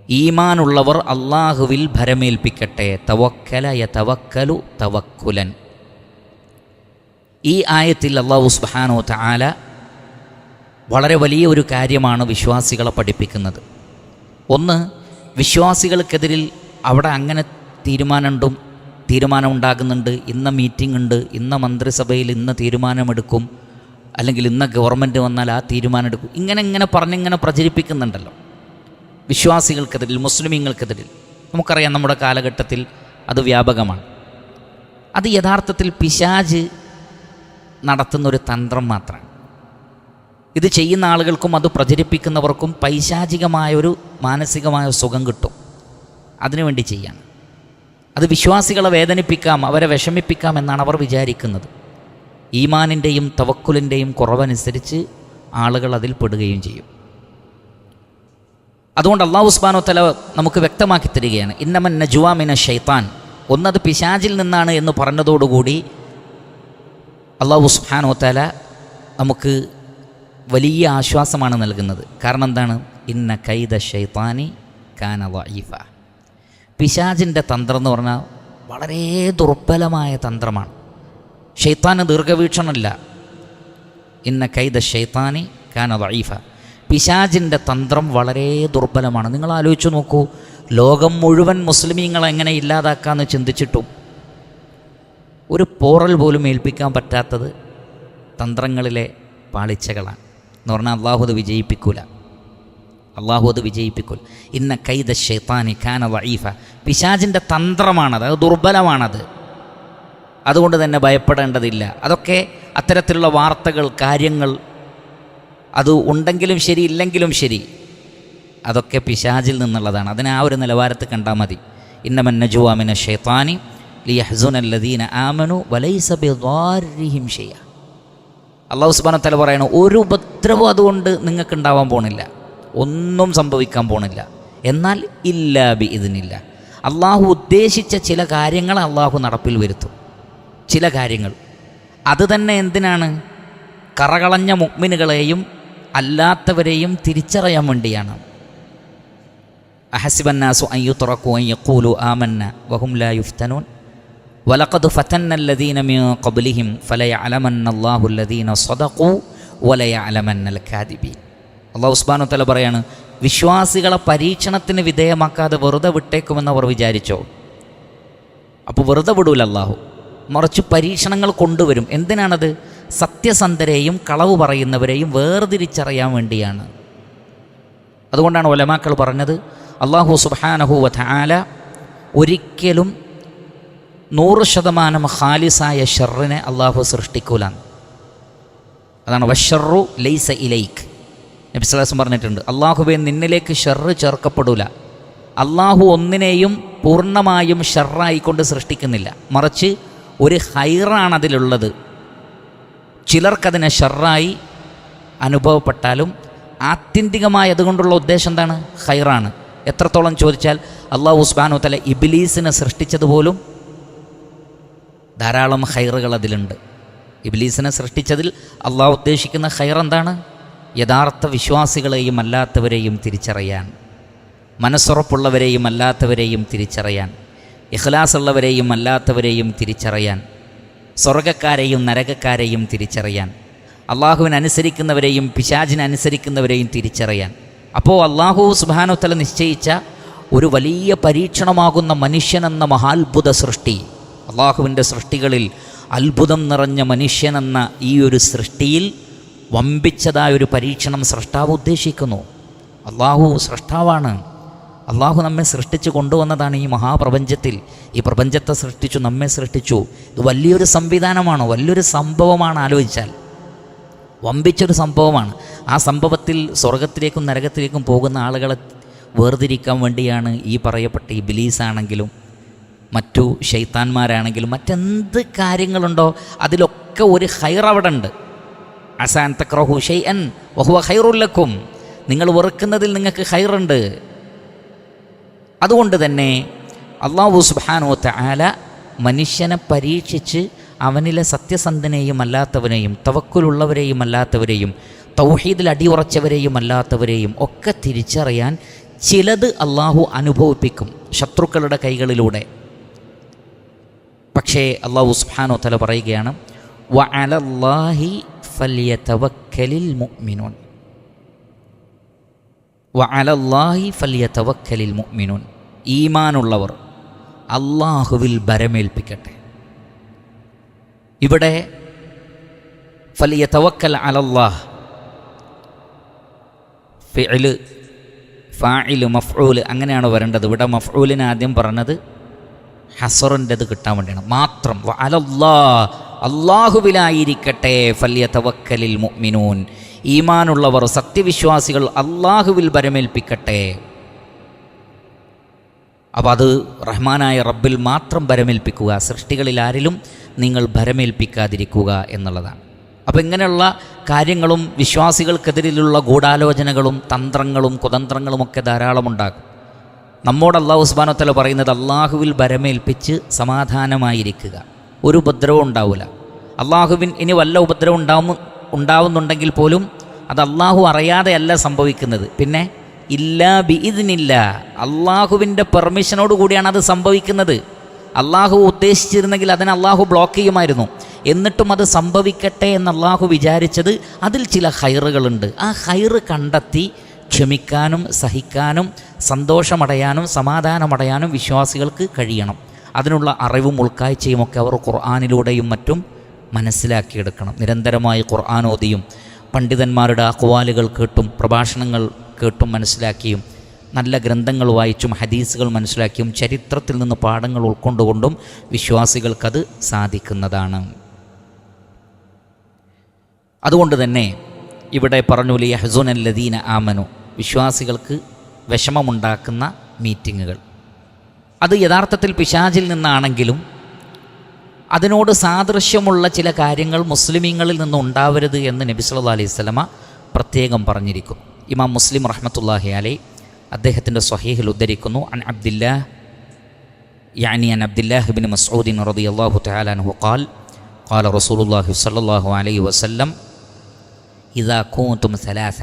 ഈമാനുള്ളവർ അള്ളാഹുവിൽ ഭരമേൽപ്പിക്കട്ടെ. തവക്കല യതവക്കലു തവക്കുലൻ. ഈ ആയത്തിൽ അല്ലാഹു സുബ്ഹാനഹു വ തആല വളരെ വലിയ ഒരു കാര്യമാണ് വിശ്വാസികളെ പഠിപ്പിക്കുന്നത്. ഒന്ന്, വിശ്വാസികൾക്കെതിരിൽ അവിടെ അങ്ങനെ തീരുമാനമുണ്ടാകുന്നുണ്ട്, ഇന്ന മീറ്റിംഗ് ഉണ്ട്, ഇന്ന മന്ത്രിസഭയിൽ ഇന്ന തീരുമാനമെടുക്കും, അല്ലെങ്കിൽ ഇന്ന ഗവൺമെൻറ് വന്നാൽ ആ തീരുമാനം എടുക്കും, ഇങ്ങനെ പറഞ്ഞിങ്ങനെ പ്രചരിപ്പിക്കുന്നുണ്ടല്ലോ വിശ്വാസികൾക്കെതിരിൽ, മുസ്ലിമീങ്ങൾക്കെതിരിൽ. നമുക്കറിയാം നമ്മുടെ കാലഘട്ടത്തിൽ അത് വ്യാപകമാണ്. അത് യഥാർത്ഥത്തിൽ പിശാച് നടത്തുന്നൊരു തന്ത്രം മാത്രമാണ്. ഇത് ചെയ്യുന്ന ആളുകൾക്കും അത് പ്രചരിപ്പിക്കുന്നവർക്കും പൈശാചികമായൊരു മാനസികമായ സുഖം കിട്ടും, അതിനുവേണ്ടി ചെയ്യാണ്. അത് വിശ്വാസികളെ വേദനിപ്പിക്കാം, അവരെ വിഷമിപ്പിക്കാം എന്നാണ് അവർ വിചാരിക്കുന്നത്. ഈമാനിൻ്റെയും തവക്കുലിൻ്റെയും കുറവനുസരിച്ച് ആളുകൾ അതിൽ പെടുകയും ചെയ്യും. അതുകൊണ്ട് അല്ലാഹു സുബ്ഹാനഹു വ തആല നമുക്ക് വ്യക്തമാക്കി തരികയാണ്, ഇന്നമൻ നജ്വാ മിന ശൈത്താൻ, ഒന്നത് പിശാചിൽ നിന്നാണ് എന്ന് പറഞ്ഞതോടുകൂടി അല്ലാഹു സുബ്ഹാനഹു വ തആല നമുക്ക് വലിയ ആശ്വാസമാണ് നൽകുന്നത്. കാരണം എന്താണ്? ഇന്ന കൈദ ശൈത്താനി കാന ദഈഫ. പിശാചിൻ്റെ തന്ത്രം എന്ന് പറഞ്ഞാൽ വളരെ ദുർബലമായ തന്ത്രമാണ്. ശൈത്താന് ദീർഘവീക്ഷണമില്ല. ഇന്ന കൈദ ശൈത്താനി കാന ദഈഫ. പിശാചിൻ്റെ തന്ത്രം വളരെ ദുർബലമാണ്. നിങ്ങൾ ആലോചിച്ച് നോക്കൂ, ലോകം മുഴുവൻ മുസ്ലിമീങ്ങളെ എങ്ങനെ ഇല്ലാതാക്കാമെന്ന് ചിന്തിച്ചിട്ടും ഒരു പോറൽ പോലും ഏൽപ്പിക്കാൻ പറ്റാത്തത് തന്ത്രങ്ങളിലെ പാളിച്ചകളാണ്. എന്ന് പറഞ്ഞാൽ അള്ളാഹു അത് വിജയിപ്പിക്കൂല. ഇന്ന കൈദ ശൈത്താനി കാന ദഈഫ. പിശാചിൻ്റെ തന്ത്രമാണത്, അത് ദുർബലമാണത്. അതുകൊണ്ട് തന്നെ ഭയപ്പെടേണ്ടതില്ല. അതൊക്കെ അത്തരത്തിലുള്ള വാർത്തകൾ, കാര്യങ്ങൾ അത് ഉണ്ടെങ്കിലും ശരി ഇല്ലെങ്കിലും ശരി, അതൊക്കെ പിശാചിൽ നിന്നുള്ളതാണ്. അതിനെ ആ ഒരു നിലവാരത്തിൽ കണ്ടാൽ മതി. ഇന്നമൻ നജ്വാ മിന ശൈത്താനി ലിയഹ്സുനല്ലദീന ആമനു വലൈസ ബിദാരിഹിം ഷൈഅ. അല്ലാഹു സുബ്ഹാനഹു വ തആല പറയണു, ഒരു ഉപദ്രവം അതുകൊണ്ട് നിങ്ങൾക്ക് ഉണ്ടാവാൻ പോണില്ല, ഒന്നും സംഭവിക്കാൻ പോണില്ല. എന്നാൽ ഇല്ലാ ബിഇദ്നില്ല, അള്ളാഹു ഉദ്ദേശിച്ച ചില കാര്യങ്ങൾ അള്ളാഹു നടപ്പിൽ വരുത്തും. ചില കാര്യങ്ങൾ അത് തന്നെ എന്തിനാണ്? കറകളഞ്ഞ മുഅ്മിനുകളെയും അല്ലാത്തവരെയും തിരിച്ചറിയാൻ വേണ്ടിയാണ്. അഹസിബന്നാസു അൻ യുത്റകൂ അൻ യഖൂലു ആമന്ന വഹും ലാ യുഫ്തനൂൻ വലഖദ് ഫതന്നല്ലദീന മിൻ ഖബ്ലിഹിം ഫലയഅലമന്നല്ലാഹു അല്ലദീന സ്വദഖൂ വലയഅലമന്നൽ കാദിബീൻ. അല്ലാഹു സുബ്ഹാനഹു വ തആല പറയാണ്, വിശ്വാസികളെ പരീക്ഷണത്തിന് വിധേയമാക്കാതെ വെറുതെ വിട്ടേക്കുമെന്ന് അവർ വിചാരിച്ചോ? അപ്പോൾ വെറുതെ വിടൂല അള്ളാഹു, മറിച്ച് പരീക്ഷണങ്ങൾ കൊണ്ടുവരും. എന്തിനാണത്? സത്യസന്ധരെയും കളവ് പറയുന്നവരെയും വേർതിരിച്ചറിയാൻ വേണ്ടിയാണ്. അതുകൊണ്ടാണ് ഉലമാക്കൾ പറഞ്ഞത്, അല്ലാഹു സുബ്ഹാനഹു വ തആല ഒരിക്കലും 100% ഖാലിസായ ഷർറിനെ അള്ളാഹു സൃഷ്ടിക്കൂല. അതാണ് വശർറു ലൈസ ഇലൈക്. നബി സല്ലല്ലാഹു അലൈഹി വസല്ലം പറഞ്ഞിട്ടുണ്ട്, അള്ളാഹുവേ നിന്നിലേക്ക് ഷർറ് ചേർക്കപ്പെടൂല. അള്ളാഹു ഒന്നിനെയും പൂർണ്ണമായും ഷർറായിക്കൊണ്ട് സൃഷ്ടിക്കുന്നില്ല, മറിച്ച് ഒരു ഹൈറാണ് അതിലുള്ളത്. ചിലർക്കതിനെ ഷർറായി അനുഭവപ്പെട്ടാലും ആത്യന്തികമായി അതുകൊണ്ടുള്ള ഉദ്ദേശം എന്താണ്? ഹൈറാണ്. എത്രത്തോളം ചോദിച്ചാൽ അല്ലാഹു സുബ്ഹാനഹു വ തആല ഇബ്ലീസിനെ സൃഷ്ടിച്ചതുപോലും ധാരാളം ഹൈറുകൾ അതിലുണ്ട്. ഇബ്ലീസിനെ സൃഷ്ടിച്ചതിൽ അള്ളാഹു ഉദ്ദേശിക്കുന്ന ഹൈർ എന്താണ്? യഥാർത്ഥ വിശ്വാസികളെയും അല്ലാത്തവരെയും തിരിച്ചറിയാൻ, മനസ്സുറപ്പുള്ളവരെയും അല്ലാത്തവരെയും തിരിച്ചറിയാൻ, ഇഖ്ലാസുള്ളവരെയും അല്ലാത്തവരെയും തിരിച്ചറിയാൻ, സ്വർഗക്കാരെയും നരകക്കാരെയും തിരിച്ചറിയാൻ, അള്ളാഹുവിനനുസരിക്കുന്നവരെയും പിശാചിനനുസരിക്കുന്നവരെയും തിരിച്ചറിയാൻ. അപ്പോൾ അല്ലാഹു സുബ്ഹാനഹു വ തആല നിശ്ചയിച്ച ഒരു വലിയ പരീക്ഷണമാകുന്ന മനുഷ്യനെന്ന മഹാത്ഭുത സൃഷ്ടി, അള്ളാഹുവിൻ്റെ സൃഷ്ടികളിൽ അത്ഭുതം നിറഞ്ഞ മനുഷ്യനെന്ന ഈ ഒരു സൃഷ്ടിയിൽ വമ്പിച്ചതായൊരു പരീക്ഷണം സൃഷ്ടാവ് ഉദ്ദേശിക്കുന്നു. അള്ളാഹു സൃഷ്ടാവാണ്. അള്ളാഹു നമ്മെ സൃഷ്ടിച്ചു കൊണ്ടുവന്നതാണ് ഈ മഹാപ്രപഞ്ചത്തിൽ. ഈ പ്രപഞ്ചത്തെ സൃഷ്ടിച്ചു, നമ്മെ സൃഷ്ടിച്ചു. ഇത് വലിയൊരു സംവിധാനമാണ്, വലിയൊരു സംഭവമാണ്. ആലോചിച്ചാൽ വമ്പിച്ചൊരു സംഭവമാണ്. ആ സംഭവത്തിൽ സ്വർഗത്തിലേക്കും നരകത്തിലേക്കും പോകുന്ന ആളുകളെ വേർതിരിക്കാൻ വേണ്ടിയാണ് ഈ പറയപ്പെട്ട ഇബ്ലീസാണെങ്കിലും മറ്റു ശൈത്താന്മാരാണെങ്കിലും മറ്റെന്ത് കാര്യങ്ങളുണ്ടോ അതിലൊക്കെ ഒരു ഖൈർ അവിടെ ഉണ്ട്. അസാൻ തക്റഹു ഷൈഅൻ വഹുവ ഖൈറുൽ ലക്കും, നിങ്ങൾ വെറുക്കുന്നതിൽ നിങ്ങൾക്ക് ഖൈറുണ്ട്. അതുകൊണ്ട് തന്നെ അല്ലാഹു സുബ്ഹാനഹു വ തആല മനുഷ്യനെ പരീക്ഷിച്ച് അവനിലെ സത്യസന്ധനെയും അല്ലാത്തവനെയും തവക്കുലുള്ളവരെയും അല്ലാത്തവരെയും തൗഹീദിൽ അടിയുറച്ചവരെയും അല്ലാത്തവരെയും ഒക്കെ തിരിച്ചറിയാൻ ചിലത് അള്ളാഹു അനുഭവിപ്പിക്കും ശത്രുക്കളുടെ കൈകളിലൂടെ. പക്ഷേ അല്ലാഹു സുബ്ഹാനഹു വ തആല പറയുകയാണ്, വഅലല്ലാഹി ഫല്യതവക്കലിൽ മുഅ്മിനൂൻ, വഅലല്ലാഹി ഫല്യതവക്കലിൽ മുഅ്മിനൂൻ, ഈമാനുള്ളവർ അള്ളാഹുവിൽ ഭരമേൽപ്പിക്കട്ടെ. ഇവിടെ ഫല്യതവക്കൽ അലല്ലാഹ് ഫിഅല് ഫാഇല് മഫ്ഊല് അങ്ങനെയാണ് വരേണ്ടത്. ഇവിടെ മഫ്ഊലിനെ ആദ്യം പറഞ്ഞത് ഹസറിൻ്റെത് കിട്ടാൻ വേണ്ടിയാണ് മാത്രം. അലല്ലാഹ് അള്ളാഹുവിലായിരിക്കട്ടെ, ഫല്യതവക്കലിൽ മുഅ്മിനൂൻ ഈമാനുള്ളവർ സത്യവിശ്വാസികൾ അള്ളാഹുവിൽ ഭരമേൽപ്പിക്കട്ടെ. അപ്പോൾ അത് റഹ്മാനായ റബ്ബിൽ മാത്രം ഭരമേൽപ്പിക്കുക, സൃഷ്ടികളിൽ ആരിലും നിങ്ങൾ ഭരമേൽപ്പിക്കാതിരിക്കുക എന്നുള്ളതാണ്. അപ്പോൾ ഇങ്ങനെയുള്ള കാര്യങ്ങളും വിശ്വാസികൾക്കെതിരിലുള്ള ഗൂഢാലോചനകളും തന്ത്രങ്ങളും കുതന്ത്രങ്ങളുമൊക്കെ ധാരാളമുണ്ടാകും. നമ്മോട് അല്ലാഹു സുബ്ഹാനഹു വ തആല പറയുന്നത് അള്ളാഹുവിൽ ഭരമേൽപ്പിച്ച് സമാധാനമായിരിക്കുക, ഒരു ഉപദ്രവം ഉണ്ടാവില്ല. അള്ളാഹുവിൻ ഇനി വല്ല ഉപദ്രവം ഉണ്ടാവുന്നുണ്ടെങ്കിൽ പോലും അത് അള്ളാഹു അറിയാതെയല്ല സംഭവിക്കുന്നത്. പിന്നെ ഇല്ലാ ബിഇദ്നില്ല, അള്ളാഹുവിൻ്റെ പെർമിഷനോട് കൂടിയാണ് അത് സംഭവിക്കുന്നത്. അള്ളാഹു ഉദ്ദേശിച്ചിരുന്നെങ്കിൽ അതിനെ അള്ളാഹു ബ്ലോക്ക് ചെയ്യുമായിരുന്നു. എന്നിട്ടും അത് സംഭവിക്കട്ടെ എന്ന് അള്ളാഹു വിചാരിച്ചത് അതിൽ ചില ഹൈറുകളുണ്ട്. ആ ഹൈറ് കണ്ടെത്തി ക്ഷമിക്കാനും സഹിക്കാനും സന്തോഷമടയാനും സമാധാനമടയാനും വിശ്വാസികൾക്ക് കഴിയണം. അതിനുള്ള അറിവും ഉൾക്കാഴ്ചയും ഒക്കെ അവർ ഖുർആനിലൂടെയും മറ്റും മനസ്സിലാക്കിയെടുക്കണം. നിരന്തരമായി ഖുർആൻ ഓതിയും പണ്ഡിതന്മാരുടെ അഖ്വാലുകൾ കേട്ടും പ്രഭാഷണങ്ങൾ കേട്ടും മനസ്സിലാക്കിയും നല്ല ഗ്രന്ഥങ്ങൾ വായിച്ചും ഹദീസുകൾ മനസ്സിലാക്കിയും ചരിത്രത്തിൽ നിന്ന് പാഠങ്ങൾ ഉൾക്കൊണ്ടുകൊണ്ടും വിശ്വാസികൾക്കത് സാധിക്കുന്നതാണ്. അതുകൊണ്ട് തന്നെ ഇവിടെ പറഞ്ഞു ലിയഹ്സുനല്ലദീന ആമനു, വിശ്വാസികൾക്ക് വിഷമമുണ്ടാക്കുന്ന മീറ്റിങ്ങുകൾ. അത് യഥാർത്ഥത്തിൽ പിശാചിൽ നിന്നാണെങ്കിലും അതിനോട് സാദൃശ്യമുള്ള ചില കാര്യങ്ങൾ മുസ്ലിമീങ്ങളിൽ നിന്ന് ഉണ്ടാവരുത് എന്ന് നബി സല്ലല്ലാഹു അലൈഹി വസല്ലമ പ്രത്യേകം പറഞ്ഞിരിക്കുന്നു. ഇമാം മുസ്ലിം റഹ്മത്തുള്ളാഹി അലൈഹി അദ്ദേഹത്തിൻ്റെ സ്വഹീഹിൽ ഉദ്ധരിക്കുന്നു, അൻ അബ്ദില്ലാഹ് ഇബ്നു മസ്ഊദ് റളിയല്ലാഹു തആല അൻഹു ഖാൽ ഖാല റസൂലുള്ളാഹി സ്വല്ലല്ലാഹു അലൈഹി വസല്ലം ഇദാ കൂൻതും സലാസ,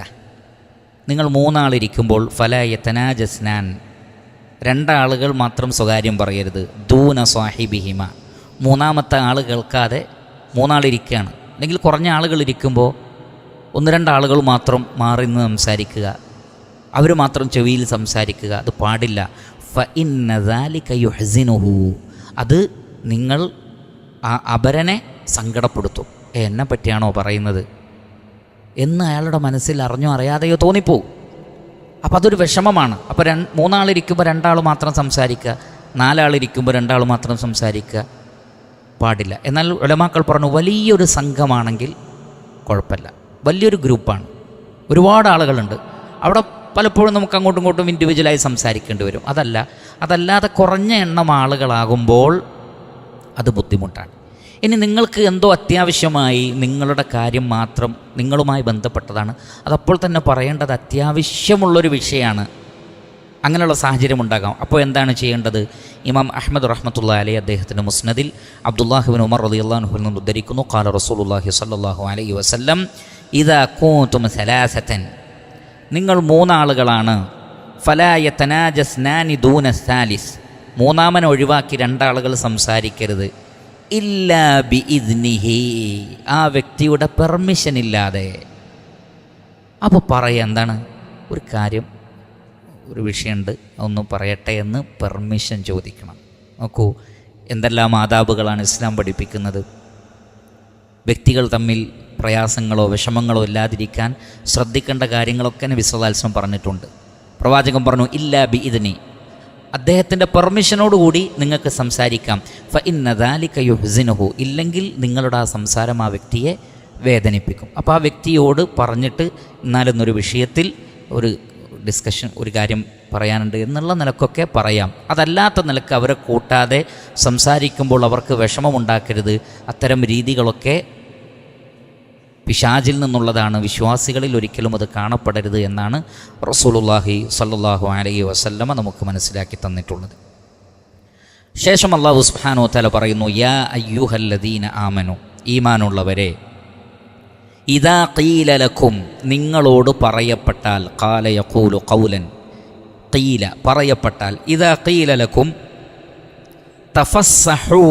നിങ്ങൾ മൂന്നാളിരിക്കുമ്പോൾ ഫലാ യതനാജസ്നാൻ, രണ്ടാളുകൾ മാത്രം സ്വകാര്യം പറയരുത്, ദൂന സാഹിബിഹിമ, മൂന്നാമത്തെ ആൾ കേൾക്കാതെ മൂന്നാളിരിക്കുകയാണ്. അല്ലെങ്കിൽ കുറഞ്ഞ ആളുകൾ ഇരിക്കുമ്പോൾ ഒന്ന് രണ്ടാളുകൾ മാത്രം മാറി നിന്ന് സംസാരിക്കുക, അവർ മാത്രം ചെവിയിൽ സംസാരിക്കുക, അത് പാടില്ല. ഫഇന്ന ദാലിക യുഹ്സിനുഹു, അത് നിങ്ങൾ ആ അപരനെ സങ്കടപ്പെടുത്തും. എന്നെ പറ്റിയാണോ പറയുന്നത് എന്ന് അയാളുടെ മനസ്സിൽ അറിഞ്ഞോ അറിയാതെയോ തോന്നിപ്പോവും. അപ്പോൾ അതൊരു വിഷമമാണ്. അപ്പോൾ മൂന്നാളിരിക്കുമ്പോൾ രണ്ടാൾ മാത്രം സംസാരിക്കുക, നാലാളിരിക്കുമ്പോൾ രണ്ടാൾ മാത്രം സംസാരിക്കുക പാടില്ല. എന്നാൽ ഉലമാക്കൾ പറഞ്ഞു വലിയൊരു സംഘമാണെങ്കിൽ കുഴപ്പമില്ല, വലിയൊരു ഗ്രൂപ്പാണ്, ഒരുപാട് ആളുകളുണ്ട്, അവിടെ പലപ്പോഴും നമുക്ക് അങ്ങോട്ടും ഇങ്ങോട്ടും ഇൻഡിവിജ്വലായി സംസാരിക്കേണ്ടി വരും. അതല്ലാതെ കുറഞ്ഞ എണ്ണം ആളുകളാകുമ്പോൾ അത് ബുദ്ധിമുട്ടാണ്. ഇനി നിങ്ങൾക്ക് എന്തോ അത്യാവശ്യമായി നിങ്ങളുടെ കാര്യം മാത്രം നിങ്ങളുമായി ബന്ധപ്പെട്ടതാണ്, അതപ്പോൾ തന്നെ പറയേണ്ടത് അത്യാവശ്യമുള്ളൊരു വിഷയമാണ്. അങ്ങനെയുള്ള സാഹചര്യം ഉണ്ടാകാം. അപ്പോൾ എന്താണ് ചെയ്യേണ്ടത്? ഇമാം അഹ്മദ് റഹ്മത്തുള്ളാഹി അലൈഹി അദ്ദേഹത്തിൻ്റെ മുസ്നദിൽ അബ്ദുല്ലാഹി ഇബ്നു ഉമർ റളിയല്ലാഹു അൻഹുവിൽ നിന്ന് ഉദ്ധരിക്കുന്നു, ഖാല റസൂലുള്ളാഹി സ്വല്ലല്ലാഹു അലൈഹി വസല്ലം ഇദാ കൂൻതും സലാസതൻ, നിങ്ങൾ മൂന്നാളുകളാണ്, ഫലാ യതനാജസ്നാനി ദൂന സാലിസ്, മൂന്നാമനെ ഒഴിവാക്കി രണ്ടാളുകൾ സംസാരിക്കരുത്, ഇല്ലാ ബിഇദ്നിഹി, ആ വ്യക്തിയുടെ പെർമിഷൻ ഇല്ലാതെ. അപ്പോൾ പറയാം എന്താണ്, ഒരു കാര്യം, ഒരു വിഷയമുണ്ട്, അതൊന്ന് പറയട്ടെ എന്ന് പെർമിഷൻ ചോദിക്കണം. നോക്കൂ എന്തെല്ലാം ആദാബുകളാണ് ഇസ്ലാം പഠിപ്പിക്കുന്നത്. വ്യക്തികൾ തമ്മിൽ പ്രയാസങ്ങളോ വിഷമങ്ങളോ ഇല്ലാതിരിക്കാൻ ശ്രദ്ധിക്കേണ്ട കാര്യങ്ങളൊക്കെ നബി സല്ലല്ലാഹു അലൈഹി വസല്ലം പറഞ്ഞിട്ടുണ്ട്. പ്രവാചകൻ പറഞ്ഞു ഇല്ലാ ബിഇദ്നി, അദ്ദേഹത്തിൻ്റെ പെർമിഷനോടുകൂടി നിങ്ങൾക്ക് സംസാരിക്കാം. ഫഇന്ന ദാലിക യുഹ്സിനുഹു, ഇല്ലെങ്കിൽ നിങ്ങളുടെ ആ സംസാരം ആ വ്യക്തിയെ വേദനിപ്പിക്കും. അപ്പോൾ ആ വ്യക്തിയോട് പറഞ്ഞിട്ട് എന്നാലെന്നൊരു വിഷയത്തിൽ ഒരു ഡിസ്കഷൻ, ഒരു കാര്യം പറയാനുണ്ട് എന്നുള്ള നിലക്കൊക്കെ പറയാം. അതല്ലാത്ത നിലക്ക് അവരെ കൂട്ടാതെ സംസാരിക്കുമ്പോൾ അവർക്ക് വിഷമമുണ്ടാക്കരുത്. അത്തരം രീതികളൊക്കെ പിശാചിൽ നിന്നുള്ളതാണ്, വിശ്വാസികളിൽ ഒരിക്കലും അത് കാണപ്പെടരുത് എന്നാണ് റസൂലുള്ളാഹി സ്വല്ലല്ലാഹു അലൈഹി വസല്ലമ നമുക്ക് മനസ്സിലാക്കി തന്നിട്ടുള്ളത്. ശേഷം അല്ലാഹു സുബ്ഹാനഹു വ തആല പറയുന്നു, യാ അയ്യുഹല്ലദീന ആമനു, ഈമാനുള്ളവരെ, ഇദാ ഖീല ലക്കും, നിങ്ങളോട് പറയപ്പെട്ടാൽ, ഖാല യഖൂലു ഖൗലൻ, ഖീല പറയപ്പെട്ടാൽ, ഇദാ ഖീല ലക്കും തഫസ്സഹൂ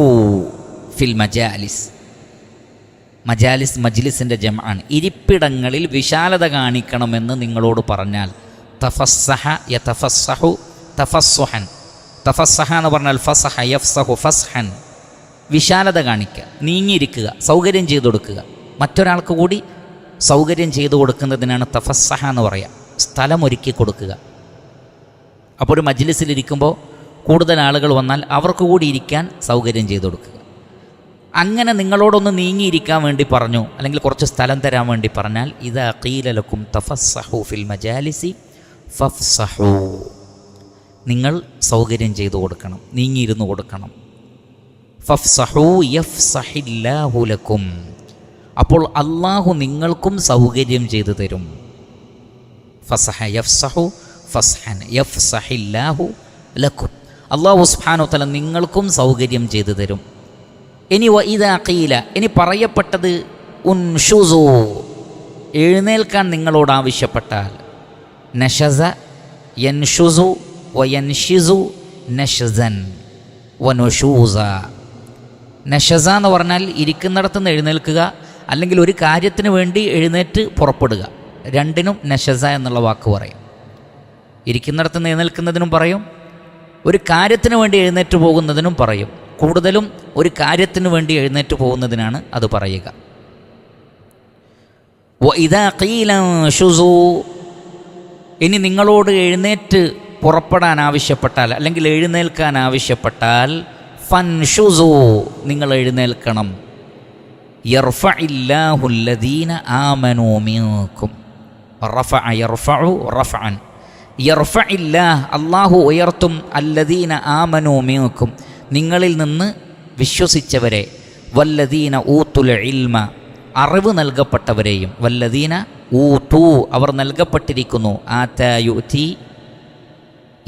ഫിൽ മജാലിസ്, മജാലിസ് മജ്ലിസിൻ്റെ ജംആണ്, ഇരിപ്പിടങ്ങളിൽ വിശാലത കാണിക്കണമെന്ന് നിങ്ങളോട് പറഞ്ഞാൽ, തഫസ്സഹ യതഫസ്സഹു തഫസ്സുഹൻ, തഫസ്സഹ എന്ന് പറഞ്ഞാൽ ഫസഹ യഫ്സഹു ഫസ്ഹൻ, വിശാലത കാണിക്കുക, നീങ്ങിയിരിക്കുക, സൗകര്യം ചെയ്തു കൊടുക്കുക, മറ്റൊരാൾക്ക് കൂടി സൗകര്യം ചെയ്തു കൊടുക്കുന്നതിനാണ് തഫസ്സഹ എന്ന് പറയുക, സ്ഥലമൊരുക്കി കൊടുക്കുക. അപ്പോൾ ഒരു മജ്ലിസിലിരിക്കുമ്പോൾ കൂടുതൽ ആളുകൾ വന്നാൽ അവർക്ക് കൂടി ഇരിക്കാൻ സൗകര്യം ചെയ്തു കൊടുക്കുക. അങ്ങനെ നിങ്ങളോടൊന്ന് നീങ്ങിയിരിക്കാൻ വേണ്ടി പറഞ്ഞു, അല്ലെങ്കിൽ കുറച്ച് സ്ഥലം തരാൻ വേണ്ടി പറഞ്ഞാൽ, ഇദാ ഖീല ലക്കും തഫസ്സഹു ഫിൽ മജാലിസി ഫഫ്സഹു, നിങ്ങൾ സൗകര്യം ചെയ്തു കൊടുക്കണം, നീങ്ങിയിരുന്നു കൊടുക്കണം. ഫഫ്സഹു യഫ്സഹില്ലാഹു ലക്കും, അപ്പോൾ അള്ളാഹു നിങ്ങൾക്കും സൗകര്യം ചെയ്തു തരും. ഫസഹ യഫ്സഹു ഫസ്ഹൻ യഫ്സഹില്ലാഹു ലക്കും. അള്ളാഹു സുബ്ഹാനഹു വതആല നിങ്ങൾക്കും സൗകര്യം ചെയ്തു തരും. ഇനി വഇദാ ഖീല, ഇനി പറയപ്പെട്ടത് ഉൻഷുസു, എഴുന്നേൽക്കാൻ നിങ്ങളോട് ആവശ്യപ്പെട്ടാൽ, നഷസ യൻഷുസു വയൻഷിസു നഷ്സൻ വനുഷൂസ. നഷസ എന്ന് പറഞ്ഞാൽ ഇരിക്കുന്നിടത്ത് നിന്ന് എഴുന്നേൽക്കുക, അല്ലെങ്കിൽ ഒരു കാര്യത്തിന് വേണ്ടി എഴുന്നേറ്റ് പുറപ്പെടുക. രണ്ടിനും നഷസ എന്നുള്ള വാക്ക് പറയും. ഇരിക്കുന്നിടത്ത് നിന്ന് എഴുന്നേൽക്കുന്നതിനും പറയും, ഒരു കാര്യത്തിന് വേണ്ടി എഴുന്നേറ്റ് പോകുന്നതിനും പറയും. കൂടുതലും ഒരു കാര്യത്തിന് വേണ്ടി എഴുന്നേറ്റ് പോകുന്നതിനാണ് അത് പറയുക. വഇദാ ഖീല ശുസു, ഇനി നിങ്ങളോട് എഴുന്നേറ്റ് പുറപ്പെടാൻ ആവശ്യപ്പെട്ടാൽ, അല്ലെങ്കിൽ എഴുന്നേൽക്കാൻ ആവശ്യപ്പെട്ടാൽ, ഫൻഷുസു, നിങ്ങൾ എഴുന്നേൽക്കണം. യർഫഇല്ലാഹു അല്ലദീന ആമനൂ മിൻകും. റഫഅ യർഫഉ റഫഅൻ. യർഫഇല്ലാഹ്, അല്ലാഹു ഉയർത്തും, അല്ലദീന ആമനൂ മിൻകും, നിങ്ങളിൽ നിന്ന് വിശ്വസിച്ചവരെ, വല്ലദീന ഊത്തുൽ ഇൽമ, അറിവ് നൽകപ്പെട്ടവരെയും, വല്ലദീന ഊതു, അവർ നൽകപ്പെട്ടിരിക്കുന്നു, ആതാ യുതി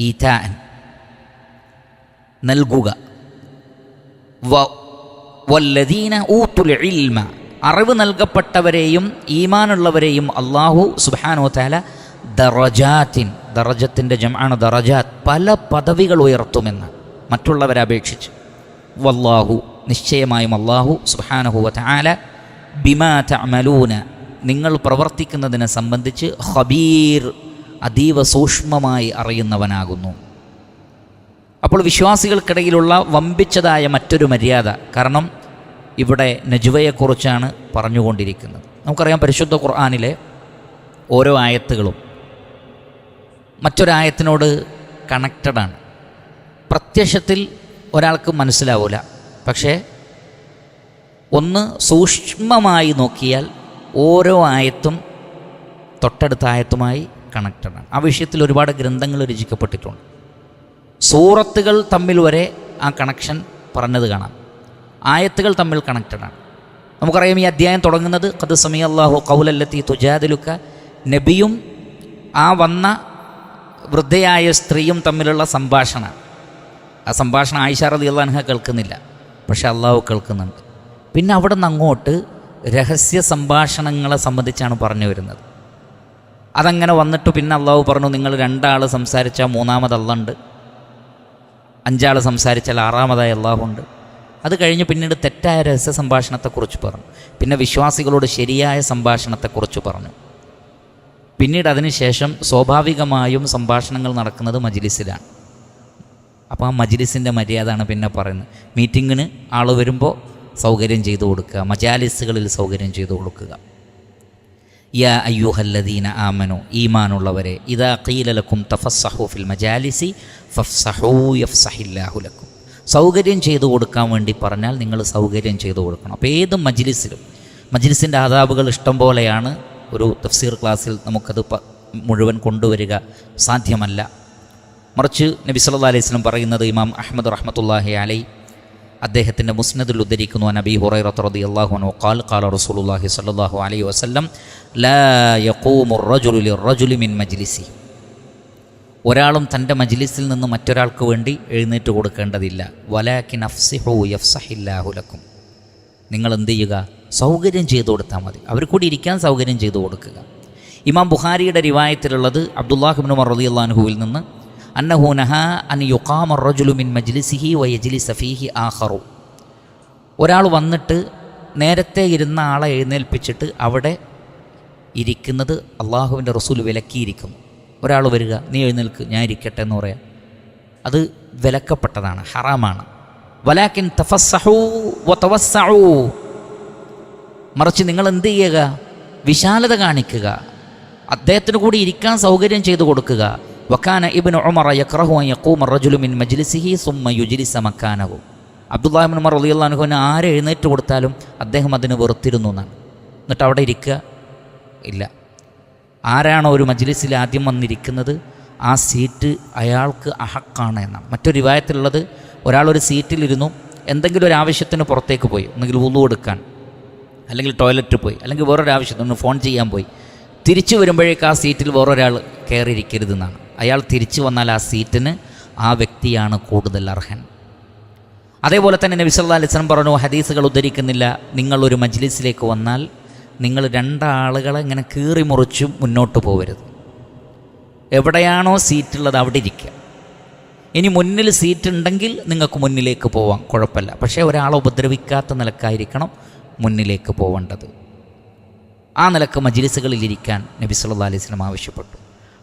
ഈതാൻ, നൽകുക, വല്ലദീന ഊത്തുൽ ഇൽമ, അറിവ് നൽകപ്പെട്ടവരെയും ഈമാനുള്ളവരെയും അല്ലാഹു സുബ്ഹാനഹു വതആല ദറജാത്തിൻ, ദറജത്തിൻ്റെ ജംആണ് ദറജാത്ത്, പല പദവികൾ ഉയർത്തുമെന്ന് മറ്റുള്ളവരെ അപേക്ഷിച്ച്. വല്ലാഹു, നിശ്ചയമായും അല്ലാഹു സുബ്ഹാനഹു വതആല ബിമാ തഅമലൂന, നിങ്ങൾ പ്രവർത്തിക്കുന്നതിനെ സംബന്ധിച്ച് ഖബീർ, അതീവ സൂക്ഷ്മമായി അറിയുന്നവനാകുന്നു. അപ്പോൾ വിശ്വാസികൾക്കിടയിലുള്ള വമ്പിച്ചതായ മറ്റൊരു മര്യാദ, കാരണം ഇവിടെ നജ്വയെക്കുറിച്ചാണ് പറഞ്ഞുകൊണ്ടിരിക്കുന്നത്. നമുക്കറിയാം, പരിശുദ്ധ ഖുർആനിലെ ഓരോ ആയത്തുകളും മറ്റൊരായത്തിനോട് കണക്റ്റഡാണ്. പ്രത്യക്ഷത്തിൽ ഒരാൾക്ക് മനസ്സിലാവില്ല, പക്ഷേ ഒന്ന് സൂക്ഷ്മമായി നോക്കിയാൽ ഓരോ ആയത്തും തൊട്ടടുത്ത ആയത്തുമായി കണക്റ്റഡാണ്. ആ വിഷയത്തിൽ ഒരുപാട് ഗ്രന്ഥങ്ങൾ രചിക്കപ്പെട്ടിട്ടുണ്ട്. സൂറത്തുകൾ തമ്മിൽ വരെ ആ കണക്ഷൻ പറഞ്ഞത് കാണാം. ആയത്തുകൾ തമ്മിൽ കണക്റ്റഡാണ്. നമുക്കറിയാം, ഈ അധ്യായം തുടങ്ങുന്നത് ഖദ് സമിഅല്ലാഹു ഖൗലല്ലത്തി തുജാദിലുക, നബിയും ആ വന്ന വൃദ്ധയായ സ്ത്രീയും തമ്മിലുള്ള സംഭാഷണം. ആ സംഭാഷണം ആയിഷ റളിയല്ലാഹു അൻഹ കേൾക്കുന്നില്ല, പക്ഷെ അള്ളാഹു കേൾക്കുന്നുണ്ട്. പിന്നെ അവിടെ നിന്ന് അങ്ങോട്ട് രഹസ്യ സംഭാഷണങ്ങളെ സംബന്ധിച്ചാണ് പറഞ്ഞു വരുന്നത്. അതങ്ങനെ വന്നിട്ട് പിന്നെ അള്ളാഹു പറഞ്ഞു, നിങ്ങൾ 2 ആൾ സംസാരിച്ചാൽ 3-ാമത് അള്ളാഹുണ്ട്, 5 ആൾ സംസാരിച്ചാൽ 6-ാമതായി അള്ളാഹുണ്ട്. അത് കഴിഞ്ഞ് പിന്നീട് തെറ്റായ രഹസ്യ സംഭാഷണത്തെക്കുറിച്ച് പറഞ്ഞു. പിന്നെ വിശ്വാസികളോട് ശരിയായ സംഭാഷണത്തെക്കുറിച്ച് പറഞ്ഞു. പിന്നീട് അതിനുശേഷം സ്വാഭാവികമായും സംഭാഷണങ്ങൾ നടക്കുന്നത് മജ്ലിസിലാണ്. അപ്പോൾ ആ മജ്ലിസിൻ്റെ മര്യാദയാണ് പിന്നെ പറയുന്നത്. മീറ്റിങ്ങിന് ആൾ വരുമ്പോൾ സൗകര്യം ചെയ്തു കൊടുക്കുക, മജാലിസുകളിൽ സൗകര്യം ചെയ്തു കൊടുക്കുക. യാ അയ്യുഹല്ലദീന ആമനു, ഈമാനുള്ളവരെ, ഇദാ ഖീല ലക്കും തഫസ്സഹു ഫിൽ മജാലിസി ഫഫ്സഹു യഫ്സഹില്ലാഹു ലക്കും. സൗകര്യം ചെയ്തു കൊടുക്കാൻ വേണ്ടി പറഞ്ഞാൽ നിങ്ങൾ സൗകര്യം ചെയ്തു കൊടുക്കണം. അപ്പോൾ ഏത് മജ്ലിസിലും, മജ്ലിസിൻ്റെ ആദാബുകൾ ഇഷ്ടം പോലെയാണ്. ഒരു തഫ്സീർ ക്ലാസ്സിൽ നമുക്കത് മുഴുവൻ കൊണ്ടുവരിക സാധ്യമല്ല. മറിച്ച് നബി സല്ലല്ലാഹു അലൈഹി വസല്ലം പറയുന്നത്, ഇമാം അഹ്മദ് റഹ്മത്തുള്ളാഹി അലൈഹി അദ്ദേഹത്തിൻ്റെ മുസ്നദിൽ ഉദ്ധരിക്കുന്നു, നബി ഹുറൈറ റളിയല്ലാഹു അൻഹു ഖാല ഖാല റസൂലുള്ളാഹി സ്വല്ലല്ലാഹു അലൈഹി വസല്ലം ലാ യഖൂമു റജുലു ലിറജുലി മിൻ മജ്ലിസി, ഒരാളും തൻ്റെ മജ്ലിസിൽ നിന്ന് മറ്റൊരാൾക്ക് വേണ്ടി എഴുന്നേറ്റ് കൊടുക്കേണ്ടതില്ല. വലാകിൻ അഫ്സിഹു യഫ്സഹില്ലാഹു ലക്കും, നിങ്ങൾ എന്ത് ചെയ്യുക, സൗകര്യം ചെയ്തു കൊടുത്താൽ മതി. അവർ കൂടി ഇരിക്കാൻ സൗകര്യം ചെയ്തു കൊടുക്കുക. ഇമാം ബുഖാരിയുടെ റിവായത്തിലുള്ളത് അബ്ദുല്ലാഹ് ഇബ്നു ഉമർ റളിയല്ലാഹു അൻഹുവിൽ നിന്ന്, അന്നഹു നഹാ അൻ യുഖാമ റജുലു മിൻ മജ്ലിസിഹി വയജ്ലിസ ഫീഹി ആഖറു, ഒരാൾ വന്നിട്ട് നേരത്തെ ഇരുന്ന ആളെ എഴുന്നേൽപ്പിച്ചിട്ട് അവിടെ ഇരിക്കുന്നത് അള്ളാഹുവിൻ്റെ റസൂൽ വിലക്കിയിരിക്കുന്നു. ഒരാൾ വരിക, നീ എഴുന്നേൽക്ക്, ഞാൻ ഇരിക്കട്ടെ എന്ന് പറയാം, അത് വിലക്കപ്പെട്ടതാണ്, ഹറാമാണ്. വലാകിൻ തഫസ്സഹു വതവസ്സഉ, മറിച്ച് നിങ്ങൾ എന്ത് ചെയ്യുക, വിശാലത കാണിക്കുക, അദ്ദേഹത്തിന് കൂടി ഇരിക്കാൻ സൗകര്യം ചെയ്തു കൊടുക്കുക. വക്കാന ഇബ്നു ഉമർ യക്റഹു അൻ യഖൂമ റജുലു മിൻ മജ്ലിസിഹി സുമ്മ യുജ്ലിസ മക്കാനഹു, അബ്ദുല്ലാഹി ഇബ്നു ഉമർ റളിയല്ലാഹു അൻഹുവിന് ആരെ എഴുന്നേറ്റ് കൊടുത്താലും അദ്ദേഹം അതിന് വെറുത്തിരുന്നു എന്നാണ്. എന്നിട്ട് അവിടെ ഇരിക്കുക ഇല്ല. ആരാണോ ഒരു മജ്ലിസിൽ ആദ്യം വന്നിരിക്കുന്നത് ആ സീറ്റ് അയാൾക്ക് അഹക്കാണ് എന്നാണ്. മറ്റൊരു റിവായത്തിലുള്ളത്, ഒരാളൊരു സീറ്റിലിരുന്നു, എന്തെങ്കിലും ഒരു ആവശ്യത്തിന് പുറത്തേക്ക് പോയി, ഒന്നെങ്കിൽ വുളു എടുക്കാൻ, അല്ലെങ്കിൽ ടോയ്ലറ്റിൽ പോയി, അല്ലെങ്കിൽ വേറൊരാവശ്യത്തിന് ഫോൺ ചെയ്യാൻ പോയി, തിരിച്ചു വരുമ്പോഴേക്ക് ആ സീറ്റിൽ വേറൊരാൾ കയറിയിരിക്കരുതെന്നാണ്. അയാൾ തിരിച്ചു വന്നാൽ ആ സീറ്റിന് ആ വ്യക്തിയാണ് കൂടുതൽ അർഹൻ. അതേപോലെ തന്നെ നബി സല്ലല്ലാഹു അലൈഹി വസല്ലം പറഞ്ഞു, ഹദീസുകൾ ഉദ്ധരിക്കുന്നില്ല, നിങ്ങളൊരു മജ്ലിസിലേക്ക് വന്നാൽ നിങ്ങൾ രണ്ടാളുകളെ ഇങ്ങനെ കീറി മുറിച്ചും മുന്നോട്ട് പോകരുത്. എവിടെയാണോ സീറ്റുള്ളത് അവിടെ ഇരിക്കുക. ഇനി മുന്നിൽ സീറ്റ് ഉണ്ടെങ്കിൽ നിങ്ങൾക്ക് മുന്നിലേക്ക് പോവാം, കുഴപ്പമില്ല. പക്ഷേ ഒരാളെ ഉപദ്രവിക്കാത്ത നിലക്കായിരിക്കണം മുന്നിലേക്ക് പോവേണ്ടത്. ആ നിലക്ക് മജ്ലിസുകളിലിരിക്കാൻ നബി സല്ലല്ലാഹു അലൈഹി വസല്ലം ആവശ്യപ്പെട്ടു.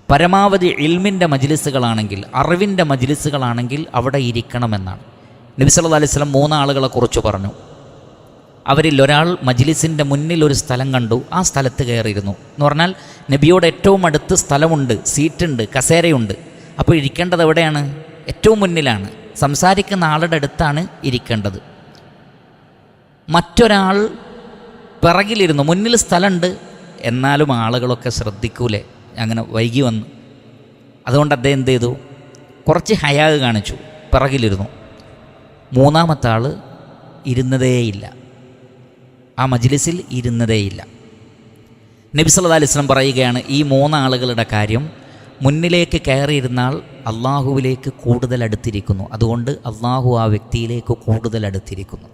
പരമാവധി ഇൽമിൻ്റെ മജ്ലിസുകളാണെങ്കിൽ, അറിവിൻ്റെ മജ്ലിസുകളാണെങ്കിൽ അവിടെ ഇരിക്കണമെന്നാണ്. നബി സല്ലല്ലാഹു അലൈഹി വസല്ലം 3 ആളുകളെ കുറിച്ച് പറഞ്ഞു. അവരിൽ ഒരാൾ മജ്ലിസിൻ്റെ മുന്നിൽ ഒരു സ്ഥലം കണ്ടു, ആ സ്ഥലത്ത് കയറിയിരുന്നു. എന്ന് പറഞ്ഞാൽ നബിയോട് ഏറ്റവും അടുത്ത് സ്ഥലമുണ്ട്, സീറ്റുണ്ട്, കസേരയുണ്ട്. അപ്പോൾ ഇരിക്കേണ്ടത് എവിടെയാണ്? ഏറ്റവും മുന്നിലാണ്. സംസാരിക്കുന്ന ആളുടെ അടുത്താണ് ഇരിക്കേണ്ടത്. മറ്റൊരാൾ പിറകിലിരുന്നു, മുന്നിൽ സ്ഥലമുണ്ട്, എന്നാലും ആളുകളൊക്കെ ശ്രദ്ധിക്കൂലേ, അങ്ങനെ വൈകി വന്നു. അതുകൊണ്ട് അദ്ദേഹം എന്ത് ചെയ്തു? കുറച്ച് ഹയാ കാണിച്ചു, പിറകിലിരുന്നു. 3-ാമത്തെ ആൾ ഇരുന്നതേയില്ല, ആ മജ്ലിസിൽ ഇരുന്നതേയില്ല. നബി സല്ലല്ലാഹു അലൈഹി വസല്ലം പറയുകയാണ്, ഈ 3 ആളുകളുടെ കാര്യം, മുന്നിലേക്ക് കയറിയിരുന്നാൽ അള്ളാഹുവിലേക്ക് കൂടുതൽ അടുത്തിരിക്കുന്നു, അതുകൊണ്ട് അള്ളാഹു ആ വ്യക്തിയിലേക്ക് കൂടുതൽ അടുത്തിരിക്കുന്നു.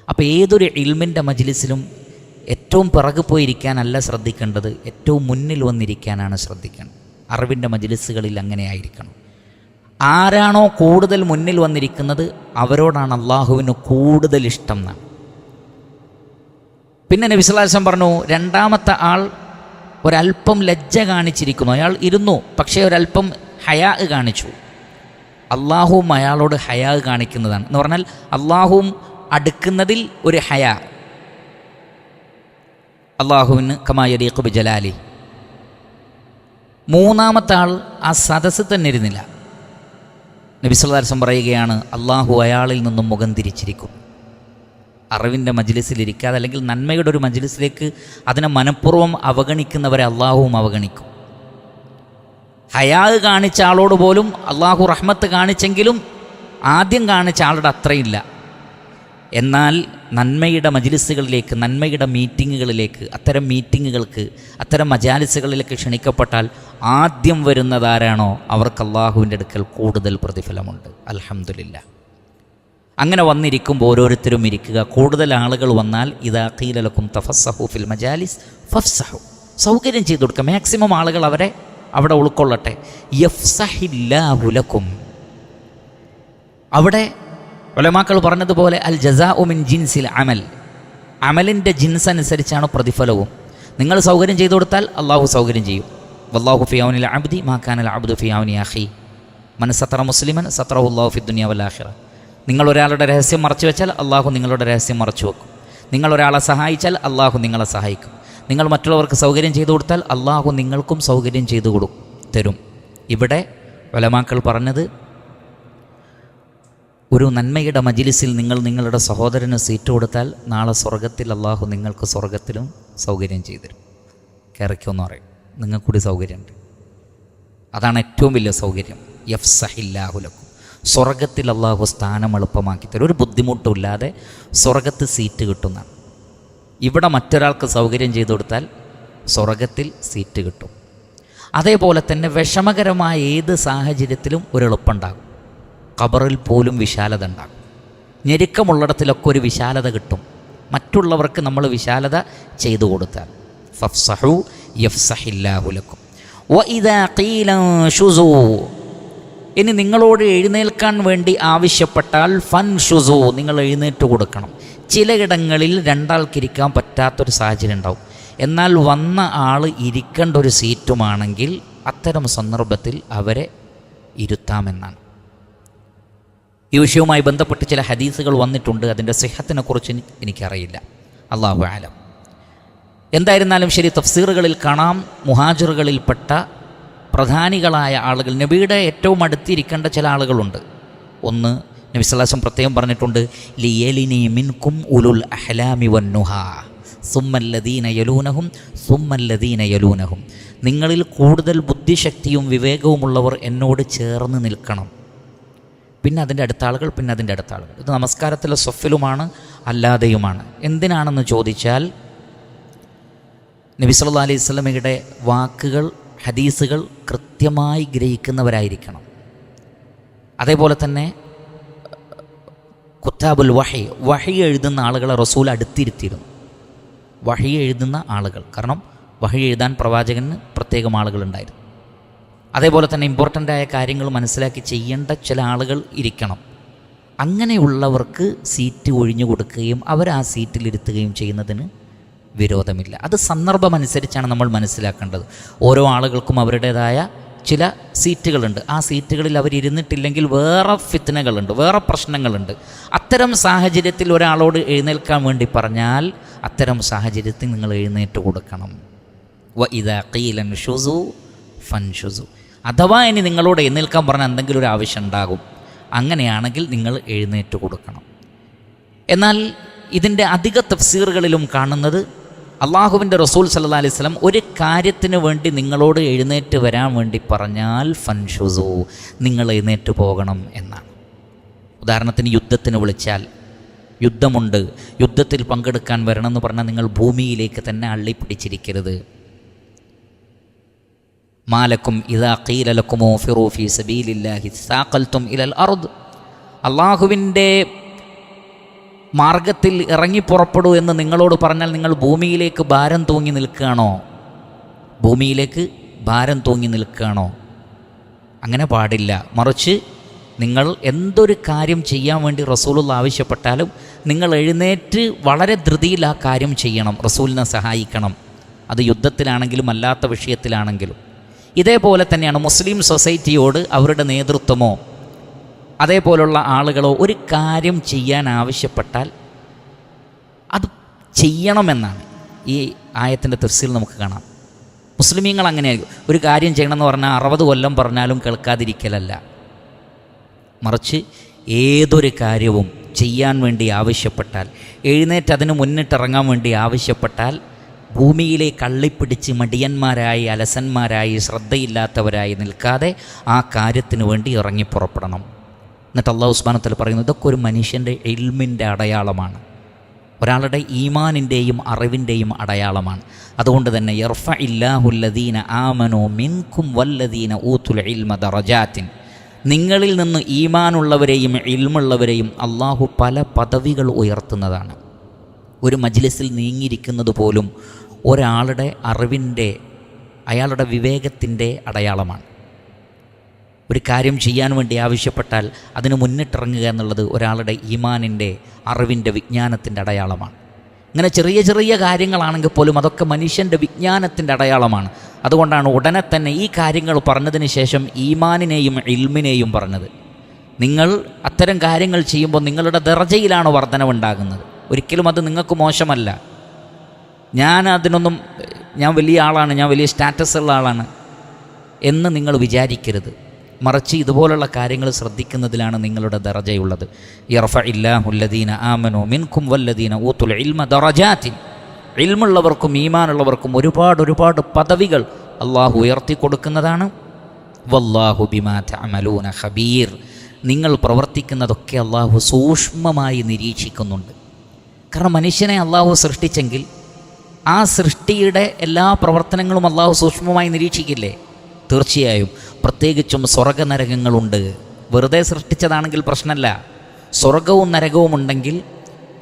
അപ്പോൾ ഏതൊരു ഇൽമിൻ്റെ മജ്ലിസിലും ഏറ്റവും പിറകു പോയിരിക്കാനല്ല ശ്രദ്ധിക്കേണ്ടത്, ഏറ്റവും മുന്നിൽ വന്നിരിക്കാനാണ് ശ്രദ്ധിക്കേണ്ടത്. അറിവിൻ്റെ മജ്ലിസുകളിൽ അങ്ങനെ ആയിരിക്കണം. ആരാണോ കൂടുതൽ മുന്നിൽ വന്നിരിക്കുന്നത് അവരോടാണ് അള്ളാഹുവിന് കൂടുതൽ ഇഷ്ടം എന്നാണ്. പിന്നെ നബി സല്ലല്ലാഹു അലൈഹി വസല്ലം പറഞ്ഞു, 2-ാമത്തെ ആൾ ഒരല്പം ലജ്ജ കാണിച്ചിരിക്കുന്നു. അയാൾ ഇരുന്നു, പക്ഷേ ഒരല്പം ഹയാ കാണിച്ചു. അള്ളാഹുവും അയാളോട് ഹയാ കാണിക്കുന്നതാണ്. എന്ന് പറഞ്ഞാൽ അള്ളാഹുവും അടുക്കുന്നതിൽ ഒരു ഹയാ, അള്ളാഹുവിന് കമാ യലീഖു ബിജലാലി. 3-ാമത്തെ ആൾ ആ സദസ്സ് തന്നെ ഇരുന്നില്ല. നബി സല്ലല്ലാഹു അലൈഹി വസല്ലം പറയുകയാണ്, അള്ളാഹു അയാളിൽ നിന്നും മുഖം തിരിച്ചിരിക്കും. അറിവിൻ്റെ മജ്ലിസിലിരിക്കാതെ, അല്ലെങ്കിൽ നന്മയുടെ ഒരു മജ്ലിസിലേക്ക് അതിനെ മനഃപൂർവ്വം അവഗണിക്കുന്നവരെ അള്ളാഹുവും അവഗണിക്കും. ഹയാ കാണിച്ച ആളോട് പോലും അള്ളാഹു റഹ്മത്ത് കാണിച്ചെങ്കിലും ആദ്യം കാണിച്ച ആളുടെ അത്രയില്ല. എന്നാൽ നന്മയുടെ മജ്ലിസുകളിലേക്ക്, നന്മയുടെ മീറ്റിങ്ങുകളിലേക്ക്, അത്തരം മീറ്റിങ്ങുകൾക്ക്, അത്തരം മജാലിസുകളിലേക്ക് ക്ഷണിക്കപ്പെട്ടാൽ ആദ്യം വരുന്നതാരാണോ അവർക്ക് അള്ളാഹുവിൻ്റെ അടുക്കൽ കൂടുതൽ പ്രതിഫലമുണ്ട്. അൽഹംദുലില്ലാ. അങ്ങനെ വന്നിരിക്കുമ്പോൾ ഓരോരുത്തരും ഇരിക്കുക. കൂടുതൽ ആളുകൾ വന്നാൽ ഇദാ ഖീല ലക്കും തഫസ്സഹു ഫിൽ മജാലിസ് ഫഫ്സഹു, സൗകര്യം ചെയ്തു കൊടുക്കുക. മാക്സിമം ആളുകൾ അവരെ അവിടെ ഉൾക്കൊള്ളട്ടെ. യഫ്സഹില്ലാഹു ലക്കും. അവിടെ ഉലമാക്കൾ പറഞ്ഞതുപോലെ അൽ ജസാഉ മിൻ ജിൻസിൽ അമൽ, അമലിൻ്റെ ജിൻസ് അനുസരിച്ചാണ് പ്രതിഫലവും. നിങ്ങൾ സൗകര്യം ചെയ്തു കൊടുത്താൽ അള്ളാഹു സൗകര്യം ചെയ്യും. വല്ലാഹു ഫി ഔനിൽ അബ്ദി മാ കാനൽ അബ്ദു ഫി ഔനി അഖി മൻ സത്തറ മുസ്ലിമൻ സത്തറഹുല്ലാഹു ഫി ദുനിയ വൽ ആഖിറ. നിങ്ങൾ ഒരാളുടെ രഹസ്യം മറച്ചു വെച്ചാൽ അള്ളാഹു നിങ്ങളുടെ രഹസ്യം മറച്ചു വെക്കും. നിങ്ങൾ ഒരാളെ സഹായിച്ചാൽ അള്ളാഹു നിങ്ങളെ സഹായിക്കും. നിങ്ങൾ മറ്റുള്ളവർക്ക് സൗകര്യം ചെയ്തു കൊടുത്താൽ അള്ളാഹു നിങ്ങൾക്കും സൗകര്യം ചെയ്തു തരും. ഇവിടെ ഉലമാക്കൾ പറഞ്ഞത്, ഒരു നന്മയുടെ മജ്ലിസിൽ നിങ്ങൾ നിങ്ങളുടെ സഹോദരന് സീറ്റ് കൊടുത്താൽ നാളെ സ്വർഗത്തിൽ അള്ളാഹു നിങ്ങൾക്ക് സ്വർഗത്തിലും സൗകര്യം ചെയ്തു തരും. കയറിക്കോന്ന് പറയും, നിങ്ങൾക്ക് കൂടി സൗകര്യമുണ്ട്. അതാണ് ഏറ്റവും വലിയ സൗകര്യം. യഫ്സഹില്ലാഹു ലക്കും. സ്വർഗത്തിൽ അള്ളാഹു സ്ഥാനം എളുപ്പമാക്കി തരും. ഒരു ബുദ്ധിമുട്ടുമില്ലാതെ സ്വർഗത്ത് സീറ്റ് കിട്ടുന്നതാണ്. ഇവിടെ മറ്റൊരാൾക്ക് സൗകര്യം ചെയ്തു കൊടുത്താൽ സ്വർഗത്തിൽ സീറ്റ് കിട്ടും. അതേപോലെ തന്നെ വിഷമകരമായ ഏത് സാഹചര്യത്തിലും ഒരു എളുപ്പമുണ്ടാകും. ഖബറിൽ പോലും വിശാലത ഉണ്ടാകും. ഞെരുക്കമുള്ളിടത്തിലൊക്കെ ഒരു വിശാലത കിട്ടും, മറ്റുള്ളവർക്ക് നമ്മൾ വിശാലത ചെയ്തു കൊടുത്താൽ. ഫഫ്സഹു യഫ്സഹില്ലാഹു ലക്കും വഇദാ ഖീല ശുസൂ. ഇനി നിങ്ങളോട് എഴുന്നേൽക്കാൻ വേണ്ടി ആവശ്യപ്പെട്ടാൽ ഫൻഷുസൂ, നിങ്ങൾ എഴുന്നേറ്റ് കൊടുക്കണം. ചിലയിടങ്ങളിൽ 2 ആൾക്കിരിക്കാൻ പറ്റാത്തൊരു സാഹചര്യം ഉണ്ടാവും. എന്നാൽ വന്ന ആൾ ഇരിക്കേണ്ട ഒരു സീറ്റുമാണെങ്കിൽ അത്തരം സന്ദർഭത്തിൽ അവരെ ഇരുത്താമെന്നാണ്. ഈ വിഷയവുമായി ബന്ധപ്പെട്ട് ചില ഹദീസുകൾ വന്നിട്ടുണ്ട്. അതിൻ്റെ സിഹത്തിനെക്കുറിച്ച് എനിക്കറിയില്ല, അല്ലാഹു അലം. എന്തായിരുന്നാലും ശരി, തഫ്സീറുകളിൽ കാണാം, മുഹാജിറുകളിൽപ്പെട്ട പ്രധാനികളായ ആളുകൾ, നബിയുടെ ഏറ്റവും അടുത്തിരിക്കേണ്ട ചില ആളുകളുണ്ട്. ഒന്ന്, നബി സല്ലല്ലാഹു അലൈഹി വസല്ലം പ്രത്യേകം പറഞ്ഞിട്ടുണ്ട്, ലിയലിനി മിൻകും ഉലുൽ അഹ്ലാമി വന്നുഹാ സുമ്മല്ലദീന യലൂനഹും സുമ്മല്ലദീന യലൂനഹും. നിങ്ങളിൽ കൂടുതൽ ബുദ്ധിശക്തിയും വിവേകവുമുള്ളവർ എന്നോട് ചേർന്ന് നിൽക്കണം, പിന്നെ അതിൻ്റെ അടുത്ത ആളുകൾ, പിന്നെ അതിൻ്റെ അടുത്ത ആളുകൾ. ഇത് നമസ്കാരത്തിലെ സ്വഫിലുമാണ്, അല്ലാതെയുമാണ്. എന്തിനാണെന്ന് ചോദിച്ചാൽ നബി സല്ലല്ലാഹു അലൈഹി വസല്ലമയുടെ വാക്കുകൾ, ഹദീസുകൾ കൃത്യമായി ഗ്രഹിക്കുന്നവരായിരിക്കണം. അതേപോലെ തന്നെ കുത്താബുൽ വഹി എഴുതുന്ന ആളുകളെ റസൂൽ അടുത്തിരുത്തിയിരുന്നു. വഹി എഴുതുന്ന ആളുകൾ, കാരണം വഹി എഴുതാൻ പ്രവാചകന് പ്രത്യേകം ആളുകളുണ്ടായിരുന്നു. അതേപോലെ തന്നെ ഇമ്പോർട്ടൻ്റായ കാര്യങ്ങൾ മനസ്സിലാക്കി ചെയ്യേണ്ട ചില ആളുകൾ ഇരിക്കണം. അങ്ങനെയുള്ളവർക്ക് സീറ്റ് ഒഴിഞ്ഞു കൊടുക്കുകയും അവർ ആ സീറ്റിലിരുത്തുകയും ചെയ്യുന്നതിന് വിരോധമില്ല. അത് സന്ദർഭമനുസരിച്ചാണ് നമ്മൾ മനസ്സിലാക്കേണ്ടത്. ഓരോ ആളുകൾക്കും അവരുടേതായ ചില സീറ്റുകളുണ്ട്. ആ സീറ്റുകളിൽ അവരിരുന്നിട്ടില്ലെങ്കിൽ വേറെ ഫിത്നകളുണ്ട്, വേറെ പ്രശ്നങ്ങളുണ്ട്. അത്തരം സാഹചര്യത്തിൽ ഒരാളോട് എഴുന്നേൽക്കാൻ വേണ്ടി പറഞ്ഞാൽ അത്തരം സാഹചര്യത്തിൽ നിങ്ങൾ എഴുന്നേറ്റ് കൊടുക്കണം. വഇദാ ഖീല ൻഷുസു ഫൻഷുസു, അഥവാ ഇനി നിങ്ങളോട് എഴുന്നേൽക്കാൻ പറഞ്ഞാൽ എന്തെങ്കിലും ഒരു ആവശ്യം ഉണ്ടാകും, അങ്ങനെയാണെങ്കിൽ നിങ്ങൾ എഴുന്നേറ്റ് കൊടുക്കണം. എന്നാൽ ഇതിൻ്റെ അധിക തഫ്സീറുകളിലും കാണുന്നത് അള്ളാഹുവിൻ്റെ റസൂൽ സല്ലല്ലാഹു അലൈഹി വസല്ലം ഒരു കാര്യത്തിന് വേണ്ടി നിങ്ങളോട് എഴുന്നേറ്റ് വരാൻ വേണ്ടി പറഞ്ഞാൽ ഫൻഷുസു, നിങ്ങൾ എഴുന്നേറ്റ് പോകണം എന്നാണ്. ഉദാഹരണത്തിന് യുദ്ധത്തിന് വിളിച്ചാൽ, യുദ്ധമുണ്ട്, യുദ്ധത്തിൽ പങ്കെടുക്കാൻ വരണമെന്ന് പറഞ്ഞാൽ നിങ്ങൾ ഭൂമിയിലേക്ക് തന്നെ അള്ളിപ്പിടിച്ചിരിക്കരുത്. മാലക്കും ഇദാ ഖീല ലക്കും ഫിറൂ ഫീ സബീലില്ലാഹി സാഖൽതും ഇലൽ അർദ്, അള്ളാഹുവിൻ്റെ മാർഗത്തിൽ ഇറങ്ങിപ്പുറപ്പെടൂ എന്ന് നിങ്ങളോട് പറഞ്ഞാൽ നിങ്ങൾ ഭൂമിയിലേക്ക് ഭാരം തൂങ്ങി നിൽക്കുകയാണോ? ഭൂമിയിലേക്ക് ഭാരം തൂങ്ങി നിൽക്കുകയാണോ? അങ്ങനെ പാടില്ല. മറിച്ച് നിങ്ങൾ എന്തൊരു കാര്യം ചെയ്യാൻ വേണ്ടി റസൂലുള്ള ആവശ്യപ്പെട്ടാലും നിങ്ങൾ എഴുന്നേറ്റ് വളരെ ധൃതിയിൽ ആ കാര്യം ചെയ്യണം, റസൂലിനെ സഹായിക്കണം. അത് യുദ്ധത്തിലാണെങ്കിലും അല്ലാത്ത വിഷയത്തിലാണെങ്കിലും. ഇതേപോലെ തന്നെയാണ് മുസ്ലിം സൊസൈറ്റിയോട് അവരുടെ നേതൃത്വമോ അതേപോലുള്ള ആളുകളോ ഒരു കാര്യം ചെയ്യാൻ ആവശ്യപ്പെട്ടാൽ അത് ചെയ്യണമെന്നാണ് ഈ ആയത്തിൻ്റെ തഫ്സീൽ നമുക്ക് കാണാം. മുസ്ലിമീങ്ങൾ അങ്ങനെയായിരിക്കും. ഒരു കാര്യം ചെയ്യണമെന്ന് പറഞ്ഞാൽ 60 കൊല്ലം പറഞ്ഞാലും കേൾക്കാതിരിക്കലല്ല, മറിച്ച് ഏതൊരു കാര്യവും ചെയ്യാൻ വേണ്ടി ആവശ്യപ്പെട്ടാൽ, എഴുന്നേറ്റ് അതിന് മുന്നിട്ടിറങ്ങാൻ വേണ്ടി ആവശ്യപ്പെട്ടാൽ ഭൂമിയിലെ കള്ളിപ്പിടിച്ച് മടിയന്മാരായി, അലസന്മാരായി, ശ്രദ്ധയില്ലാത്തവരായി നിൽക്കാതെ ആ കാര്യത്തിന് വേണ്ടി ഇറങ്ങി പുറപ്പെടണം. എന്നിട്ട് അല്ലാഹു സുബ്ഹാനഹു വ തആല പറയുന്നത് ഇതൊക്കെ ഒരു മനുഷ്യൻ്റെ ഇൽമിൻ്റെ അടയാളമാണ്, ഒരാളുടെ ഈമാനിൻ്റെയും അറിവിൻ്റെയും അടയാളമാണ്. അതുകൊണ്ട് തന്നെ യർഫഇല്ലാഹുല്ലദീന ആമനൂ മിൻകും വല്ലദീന ഊതുൽ ഇൽമ ദറജാത്തിൻ, നിങ്ങളിൽ നിന്ന് ഈമാനുള്ളവരെയും ഇൽമുള്ളവരെയും അള്ളാഹു പല പദവികൾ ഉയർത്തുന്നതാണ്. ഒരു മജ്ലിസിൽ നീങ്ങിയിരിക്കുന്നത് പോലും ഒരാളുടെ അറിവിൻ്റെ, അയാളുടെ വിവേകത്തിൻ്റെ അടയാളമാണ്. ഒരു കാര്യം ചെയ്യാൻ വേണ്ടി ആവശ്യപ്പെട്ടാൽ അതിന് മുന്നിട്ടിറങ്ങുക എന്നുള്ളത് ഒരാളുടെ ഈമാനിൻ്റെ, അറിവിൻ്റെ, വിജ്ഞാനത്തിൻ്റെ അടയാളമാണ്. ഇങ്ങനെ ചെറിയ ചെറിയ കാര്യങ്ങളാണെങ്കിൽ പോലും അതൊക്കെ മനുഷ്യൻ്റെ വിജ്ഞാനത്തിൻ്റെ അടയാളമാണ്. അതുകൊണ്ടാണ് ഉടനെ തന്നെ ഈ കാര്യങ്ങൾ പറഞ്ഞതിന് ശേഷം ഈമാനിനെയും ഇൽമിനെയും പറഞ്ഞത്. നിങ്ങൾ അത്തരം കാര്യങ്ങൾ ചെയ്യുമ്പോൾ നിങ്ങളുടെ ദറജയിലാണ് വർധനവുണ്ടാകുന്നത്. ഒരിക്കലും അത് നിങ്ങൾക്ക് മോശമല്ല. ഞാൻ വലിയ ആളാണ്, ഞാൻ വലിയ സ്റ്റാറ്റസ് ഉള്ള ആളാണ് എന്ന് നിങ്ങൾ വിചാരിക്കരുത്. മറിച്ച് ഇതുപോലുള്ള കാര്യങ്ങൾ ശ്രദ്ധിക്കുന്നതിലാണ് നിങ്ങളുടെ ദറജയുള്ളത്. യർഫഇല്ലാഹുല്ലദീന ആമനൂ മിൻകും വല്ലദീന ഊതുൽ ഇൽമ ദറജാത്തിൻ, ഇൽമുള്ളവർക്കും ഈമാനുള്ളവർക്കും ഒരുപാട് പദവികൾ അള്ളാഹു ഉയർത്തി കൊടുക്കുന്നതാണ്. വല്ലാഹു ബിമാ തഅമലൂന ഖബീർ, നിങ്ങൾ പ്രവർത്തിക്കുന്നതൊക്കെ അള്ളാഹു സൂക്ഷ്മമായി നിരീക്ഷിക്കുന്നുണ്ട്. കാരണം മനുഷ്യനെ അള്ളാഹു സൃഷ്ടിച്ചെങ്കിൽ ആ സൃഷ്ടിയുടെ എല്ലാ പ്രവർത്തനങ്ങളും അള്ളാഹു സൂക്ഷ്മമായി നിരീക്ഷിക്കില്ലേ? തീർച്ചയായും. പ്രത്യേകിച്ചും സ്വർഗനരകങ്ങളുണ്ട്. വെറുതെ സൃഷ്ടിച്ചതാണെങ്കിൽ പ്രശ്നമല്ല. സ്വർഗവും നരകവും ഉണ്ടെങ്കിൽ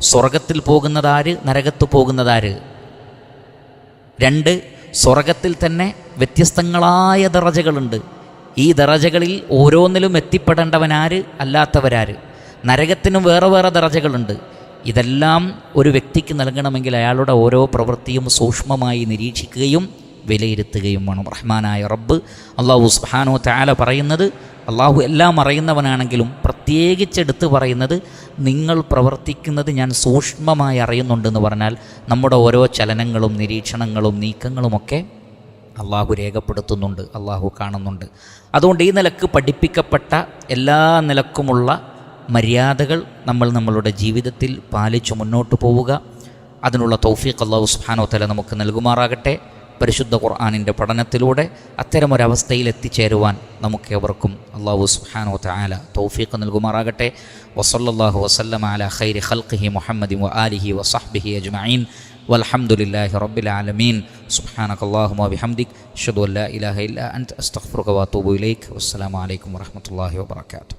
സ്വർഗത്തിൽ പോകുന്നതാര്, നരകത്ത് പോകുന്നതാര്? 2, സ്വർഗത്തിൽ തന്നെ വ്യത്യസ്തങ്ങളായ ദറജകളുണ്ട്. ഈ ദറജകളിൽ ഓരോന്നിലും എത്തിപ്പെടേണ്ടവനാര്, അല്ലാത്തവരാര്? നരകത്തിനും വേറെ വേറെ ദറജകളുണ്ട്. ഇതെല്ലാം ഒരു വ്യക്തിക്ക് നൽകണമെങ്കിൽ അയാളുടെ ഓരോ പ്രവൃത്തിയും സൂക്ഷ്മമായി നിരീക്ഷിക്കുകയും വിലയിരുത്തുകയും വേണം. റഹ്മാനായ റബ്ബ് അല്ലാഹു സുബ്ഹാനഹു വ തആല പറയുന്നത്, അള്ളാഹു എല്ലാം അറിയുന്നവനാണെങ്കിലും പ്രത്യേകിച്ചെടുത്ത് പറയുന്നത് നിങ്ങൾ പ്രവർത്തിക്കുന്നത് ഞാൻ സൂക്ഷ്മമായി അറിയുന്നുണ്ടെന്ന് പറഞ്ഞാൽ നമ്മുടെ ഓരോ ചലനങ്ങളും നിരീക്ഷണങ്ങളും നീക്കങ്ങളുമൊക്കെ അള്ളാഹു രേഖപ്പെടുത്തുന്നുണ്ട്, അള്ളാഹു കാണുന്നുണ്ട്. അതുകൊണ്ട് ഈ നിലക്ക് പഠിപ്പിക്കപ്പെട്ട എല്ലാ നിലക്കുമുള്ള മര്യാദകൾ നമ്മൾ നമ്മളുടെ ജീവിതത്തിൽ പാലിച്ചു മുന്നോട്ട് പോവുക. അതിനുള്ള തൗഫീഖ് അല്ലാഹു സുബ്ഹാനഹു വ തആല നമുക്ക് നൽകുമാറാകട്ടെ. പരിശുദ്ധ ഖുർആനിൻ്റെ പഠനത്തിലൂടെ അത്തരമൊരവസ്ഥയിൽ എത്തിച്ചേരുവാൻ നമുക്കേവർക്കും അല്ലാഹു സുബ്ഹാനഹു വ തആല തൗഫീഖ് നൽകുമാറാകട്ടെ. വസല്ലല്ലാഹു വസല്ലമ അലാ ഖൈരി ഖൽഖിഹി മുഹമ്മദിൻ വ ആലിഹി വസഹ്ബിഹി അജ്മഈൻ. വൽഹംദുലില്ലാഹി റബ്ബിൽ ആലമീൻ. സുബ്ഹാനകല്ലാഹുമ്മ വബിഹംദിക് അഷ്ഹദു അൻ ലാ ഇലാഹ ഇല്ലാ അൻത അസ്തഗ്ഫിറുക വഅതൂബു ഇലൈക്. വസ്സലാമു അലൈക്കും വറഹ്മത്തുള്ളാഹി വബറകാതുഹു.